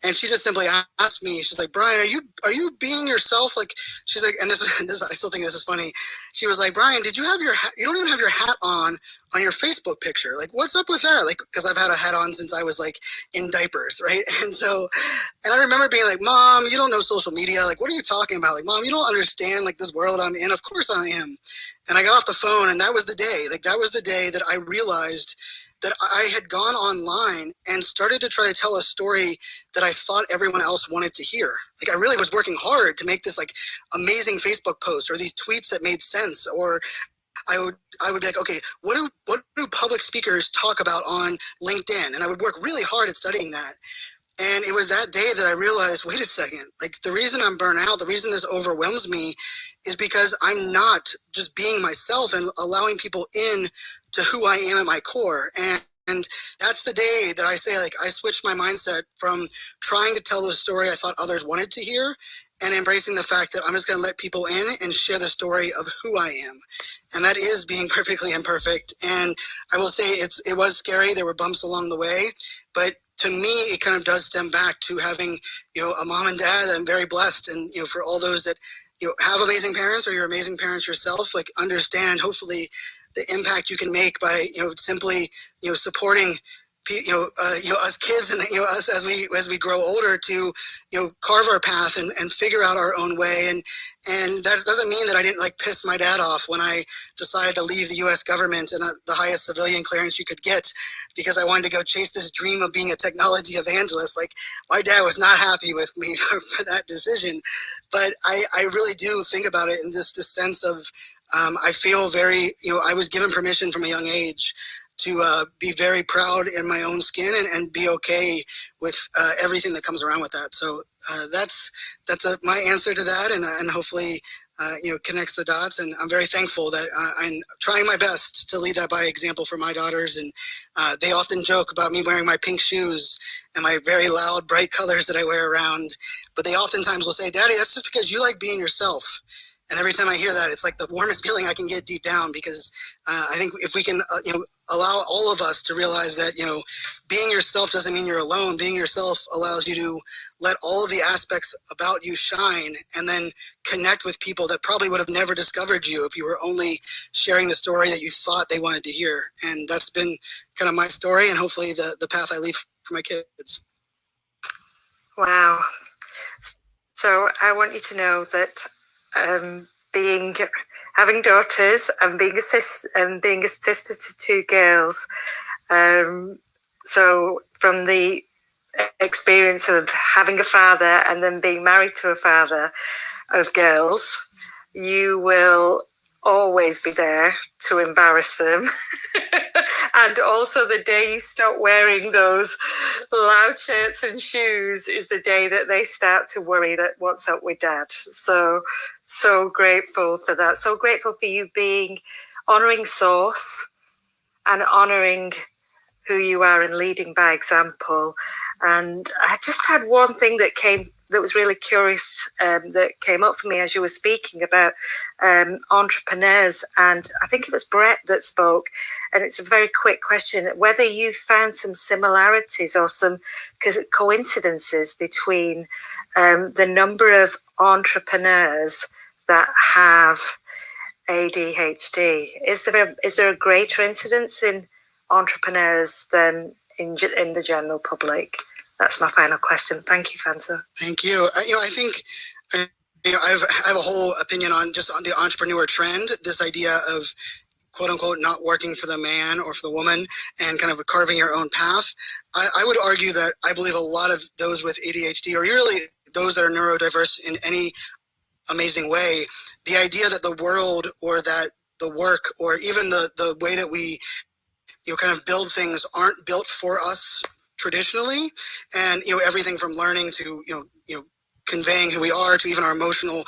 And she just simply asked me, she's like, Brian, are you being yourself? Like, she's like, and this I still think this is funny. She was like, Brian, did you have you don't even have your hat on your Facebook picture. Like, what's up with that? Like, because I've had a hat on since I was, like, in diapers, right? And I remember being like, Mom, you don't know social media. Like, what are you talking about? Like, Mom, you don't understand, like, this world I'm in. Of course I am. And I got off the phone, and that was the day. Like, that was the day that I realized that I had gone online and started to try to tell a story that I thought everyone else wanted to hear. Like, I really was working hard to make this, like, amazing Facebook post or these tweets that made sense. Or I would be like, okay, what do public speakers talk about on LinkedIn? And I would work really hard at studying that. And it was that day that I realized, wait a second, like, the reason I'm burnt out, the reason this overwhelms me is because I'm not just being myself and allowing people in to who I am at my core. And that's the day that I say, like, I switched my mindset from trying to tell the story I thought others wanted to hear and embracing the fact that I'm just going to let people in and share the story of who I am. And that is being perfectly imperfect. And I will say it was scary. There were bumps along the way, but to me, it kind of does stem back to having, a mom and dad. I'm very blessed. And, for all those that, have amazing parents or you're amazing parents yourself, like understand hopefully the impact you can make by, simply, supporting, us kids and, us as we grow older to, carve our path and figure out our own way. And that doesn't mean that I didn't like piss my dad off when I decided to leave the U.S. government and the highest civilian clearance you could get because I wanted to go chase this dream of being a technology evangelist. Like, my dad was not happy with me for that decision. But I really do think about it in this sense of I feel very, I was given permission from a young age to be very proud in my own skin and be okay with everything that comes around with that. So that's my answer to that, and hopefully connects the dots. And I'm very thankful that I'm trying my best to lead that by example for my daughters. And they often joke about me wearing my pink shoes and my very loud, bright colors that I wear around. But they oftentimes will say, "Daddy, that's just because you like being yourself." And every time I hear that, it's like the warmest feeling I can get deep down, because I think if we can, allow all of us to realize that, being yourself doesn't mean you're alone. Being yourself allows you to let all of the aspects about you shine and then connect with people that probably would have never discovered you if you were only sharing the story that you thought they wanted to hear. And that's been kind of my story, and hopefully the path I leave for my kids. Wow. So I want you to know that having daughters and being a sister to two girls. So from the experience of having a father and then being married to a father of girls, you will always be there to embarrass them. And also the day you stop wearing those loud shirts and shoes is the day that they start to worry that what's up with dad. So grateful for that. So grateful for you honoring source and honoring who you are and leading by example. And I just had one thing that was really curious that came up for me as you were speaking about entrepreneurs. And I think it was Brett that spoke. And it's a very quick question, whether you found some similarities or some coincidences between the number of entrepreneurs that have ADHD. Is there a greater incidence in entrepreneurs than in the general public? That's my final question. Thank you, Fanzo. Thank you. I think I have a whole opinion on the entrepreneur trend. This idea of quote unquote not working for the man or for the woman and kind of carving your own path. I would argue that I believe a lot of those with ADHD, or really those that are neurodiverse in any amazing way, the idea that the world or that the work or even the way that we kind of build things aren't built for us traditionally, and everything from learning to conveying who we are to even our emotional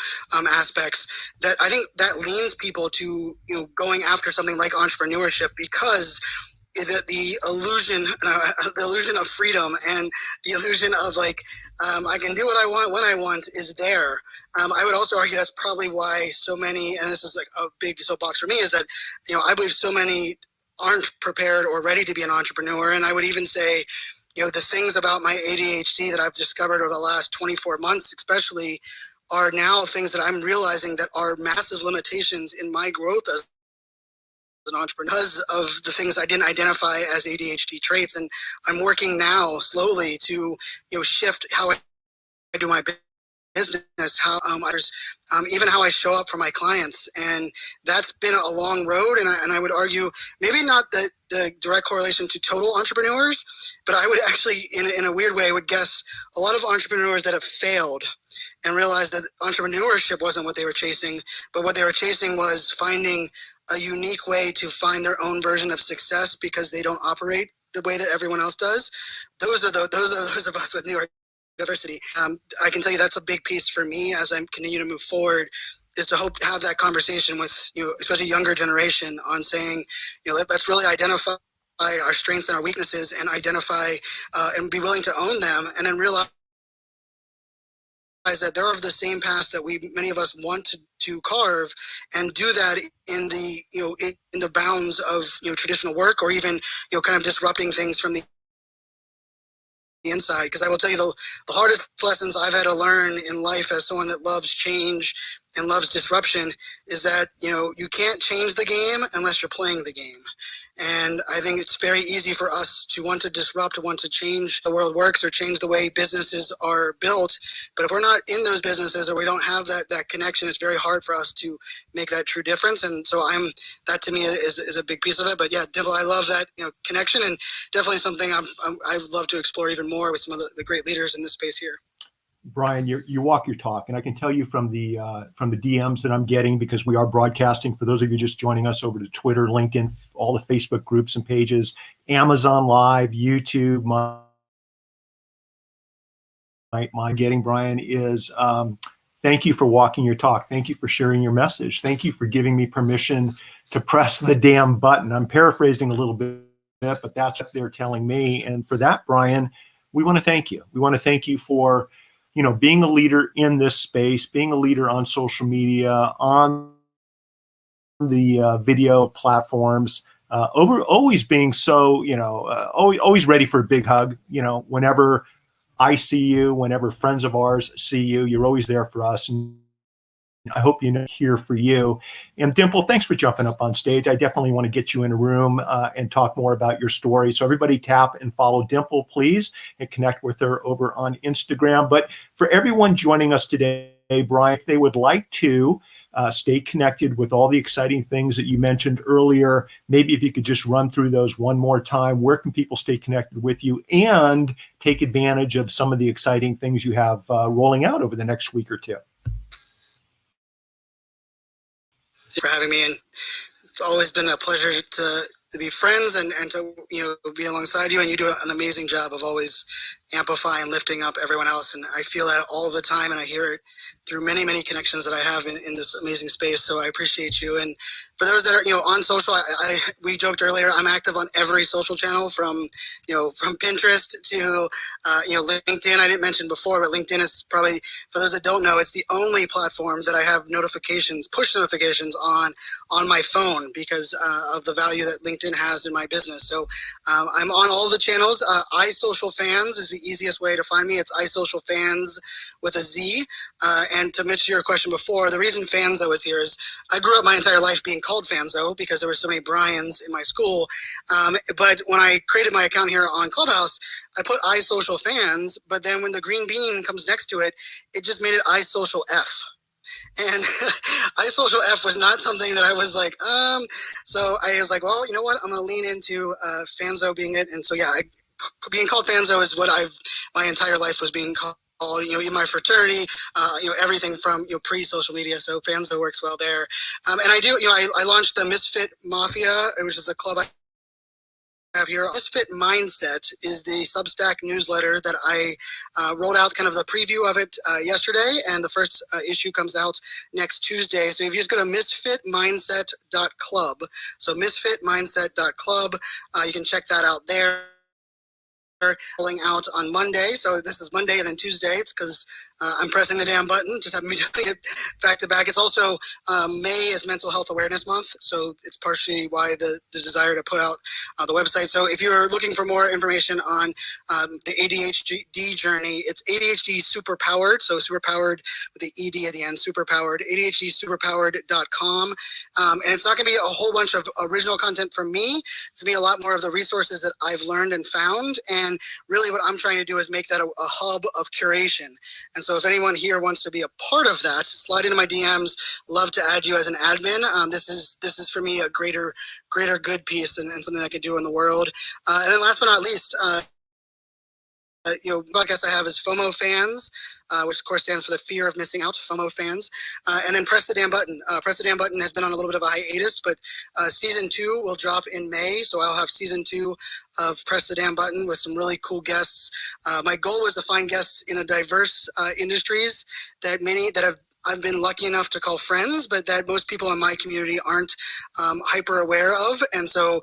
aspects, that I think that leans people to going after something like entrepreneurship, because the illusion of freedom and the illusion of I can do what I want when I want is there. I would also argue that's probably why so many, and this is like a big soapbox for me, is that I believe so many aren't prepared or ready to be an entrepreneur. And I would even say the things about my ADHD that I've discovered over the last 24 months especially are now things that I'm realizing that are massive limitations in my growth as an entrepreneur, because of the things I didn't identify as ADHD traits. And I'm working now slowly to shift how I do my business, how even how I show up for my clients. And that's been a long road. And I would argue maybe not the direct correlation to total entrepreneurs, but I would actually, in a weird way, would guess a lot of entrepreneurs that have failed and realized that entrepreneurship wasn't what they were chasing, but what they were chasing was finding a unique way to find their own version of success because they don't operate the way that everyone else does. Those are those of us with neurodiversity. I can tell you that's a big piece for me as I continue to move forward, is to have that conversation with especially younger generation on saying, let's really identify our strengths and our weaknesses and identify and be willing to own them, and then realize that they're of the same paths that many of us want to carve, and do that in the in the bounds of traditional work, or even kind of disrupting things from the inside, because I will tell you the hardest lessons I've had to learn in life as someone that loves change and loves disruption is that, you can't change the game unless you're playing the game. And I think it's very easy for us to want to disrupt, want to change the world works or change the way businesses are built. But if we're not in those businesses or we don't have that connection, it's very hard for us to make that true difference. And so that to me is a big piece of it. But yeah, Dimple, I love that connection, and definitely something I would love to explore even more with some of the great leaders in this space here. Brian, you walk your talk, and I can tell you from the DMs that I'm getting, because we are broadcasting. For those of you just joining us, over to Twitter, LinkedIn, all the Facebook groups and pages, Amazon Live, YouTube. My getting, Brian, is thank you for walking your talk. Thank you for sharing your message. Thank you for giving me permission to press the damn button. I'm paraphrasing a little bit, but that's what they're telling me. And for that, Brian, we want to thank you. We want to thank you for being a leader in this space, being a leader on social media, on the video platforms, always being so, always ready for a big hug. Whenever I see you, whenever friends of ours see you, you're always there for us. And I hope here for you. And Dimple, thanks for jumping up on stage. I definitely want to get you in a room and talk more about your story. So everybody tap and follow Dimple, please, and connect with her over on Instagram. But for everyone joining us today, Brian, if they would like to stay connected with all the exciting things that you mentioned earlier, maybe if you could just run through those one more time, where can people stay connected with you and take advantage of some of the exciting things you have rolling out over the next week or two? For having me, and it's always been a pleasure to be friends and to be alongside you, and you do an amazing job of always amplifying, lifting up everyone else, and I feel that all the time, and I hear it through many connections that I have in this amazing space. So I appreciate you. And for those that are on social, we joked earlier, I'm active on every social channel from Pinterest to LinkedIn. I didn't mention before, but LinkedIn is probably, for those that don't know, it's the only platform that I have notifications, push notifications on my phone because of the value that LinkedIn has in my business. So I'm on all the channels. iSocialFans is the easiest way to find me. It's iSocialFans with a Z. And to Mitch, your question before, the reason Fanzo is here is I grew up my entire life being called Fanzo because there were so many Brians in my school. But when I created my account here on Clubhouse, I put iSocialFans, but then when the green bean comes next to it, it just made it iSocialF. And iSocialF was not something that I was like, so I was like, well, you know what? I'm going to lean into Fanzo being it. And so, yeah, being called Fanzo is what my entire life was being called. In my fraternity, everything from pre-social media. So Fanzo works well there. And I do, I launched the Misfit Mafia, which is the club I have here. Misfit Mindset is the Substack newsletter that I rolled out kind of the preview of it yesterday, and the first issue comes out next Tuesday. So if you just go to misfitmindset.club, so misfitmindset.club, you can check that out there. Rolling out on Monday, so this is Monday and then Tuesday. It's because I'm pressing the damn button. Just have me doing it back to back. It's also May is Mental Health Awareness Month, so it's partially why the desire to put out the website. So if you're looking for more information on the ADHD journey, it's ADHD Superpowered, so superpowered with the ED at the end, superpowered, ADHDsuperpowered.com. And it's not going to be a whole bunch of original content from me. It's going to be a lot more of the resources that I've learned and found. And really what I'm trying to do is make that a hub of curation. And so if anyone here wants to be a part of that, slide into my DMs. Love to add you as an admin. This is for me a greater good piece and something I could do in the world. And then last but not least, podcast I have is FOMO Fans, which of course stands for the fear of missing out, FOMO Fans. And then Press the Damn Button. Press the Damn Button has been on a little bit of a hiatus, but season 2 will drop in May. So I'll have season 2 of Press the Damn Button with some really cool guests. My goal was to find guests in a diverse industries that have I've been lucky enough to call friends, but that most people in my community aren't hyper aware of. And so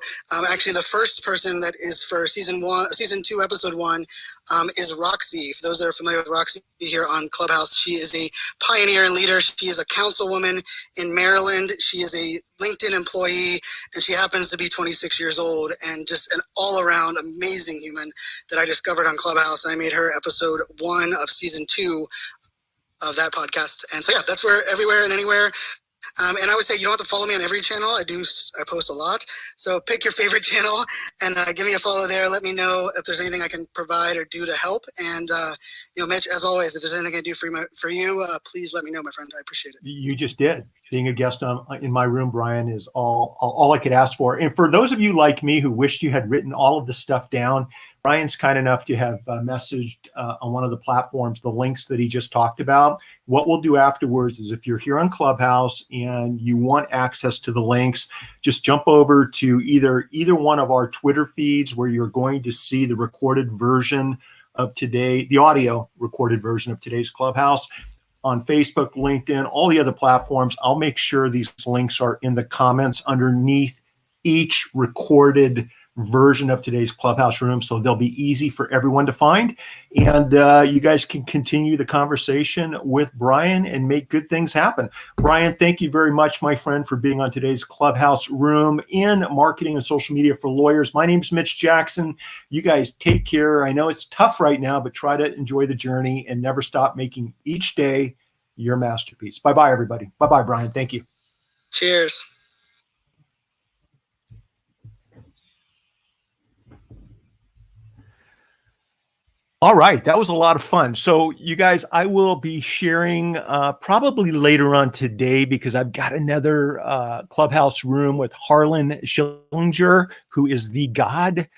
actually the first person that is for season 2, episode 1, is Roxy. For those that are familiar with Roxy here on Clubhouse, she is a pioneer and leader. She is a councilwoman in Maryland. She is a LinkedIn employee, and she happens to be 26 years old and just an all-around amazing human that I discovered on Clubhouse. And I made her episode 1 of season 2 of that podcast. And so, yeah, that's where everywhere and anywhere. And I would say you don't have to follow me on every channel. I post a lot. So pick your favorite channel and give me a follow there. Let me know if there's anything I can provide or do to help. And, Mitch, as always, if there's anything I can do for you, please let me know, my friend. I appreciate it. You just did. Being a guest in my room, Brian, is all I could ask for. And for those of you like me who wished you had written all of this stuff down, Brian's kind enough to have messaged on one of the platforms the links that he just talked about. What we'll do afterwards is if you're here on Clubhouse and you want access to the links, just jump over to either one of our Twitter feeds where you're going to see the recorded version of today, the audio recorded version of today's Clubhouse. On Facebook, LinkedIn, all the other platforms, I'll make sure these links are in the comments underneath each recorded version of today's Clubhouse room, so they'll be easy for everyone to find. And you guys can continue the conversation with Brian and make good things happen. Brian, thank you very much, my friend, for being on today's Clubhouse room in marketing and social media for lawyers. My name's Mitch Jackson. You guys take care. I know it's tough right now, but try to enjoy the journey and never stop making each day your masterpiece. Bye-bye, everybody. Bye-bye, Brian. Thank you. Cheers. All right, that was a lot of fun. So you guys, I will be sharing probably later on today because I've got another Clubhouse room with Harlan Schillinger, who is the godfather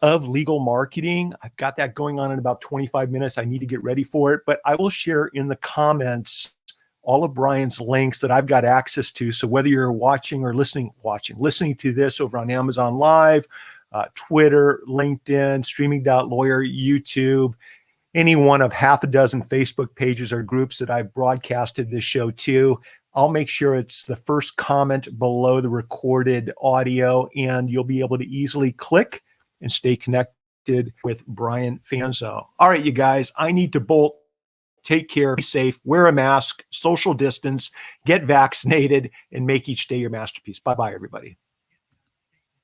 of legal marketing. I've got that going on in about 25 minutes. I need to get ready for it, but I will share in the comments all of Brian's links that I've got access to. So whether you're watching or listening to this over on Amazon Live, Twitter, LinkedIn, Streaming.Lawyer, YouTube, any one of half a dozen Facebook pages or groups that I've broadcasted this show to, I'll make sure it's the first comment below the recorded audio, and you'll be able to easily click and stay connected with Brian Fanzo. All right, you guys, I need to bolt. Take care, be safe, wear a mask, social distance, get vaccinated, and make each day your masterpiece. Bye-bye, everybody.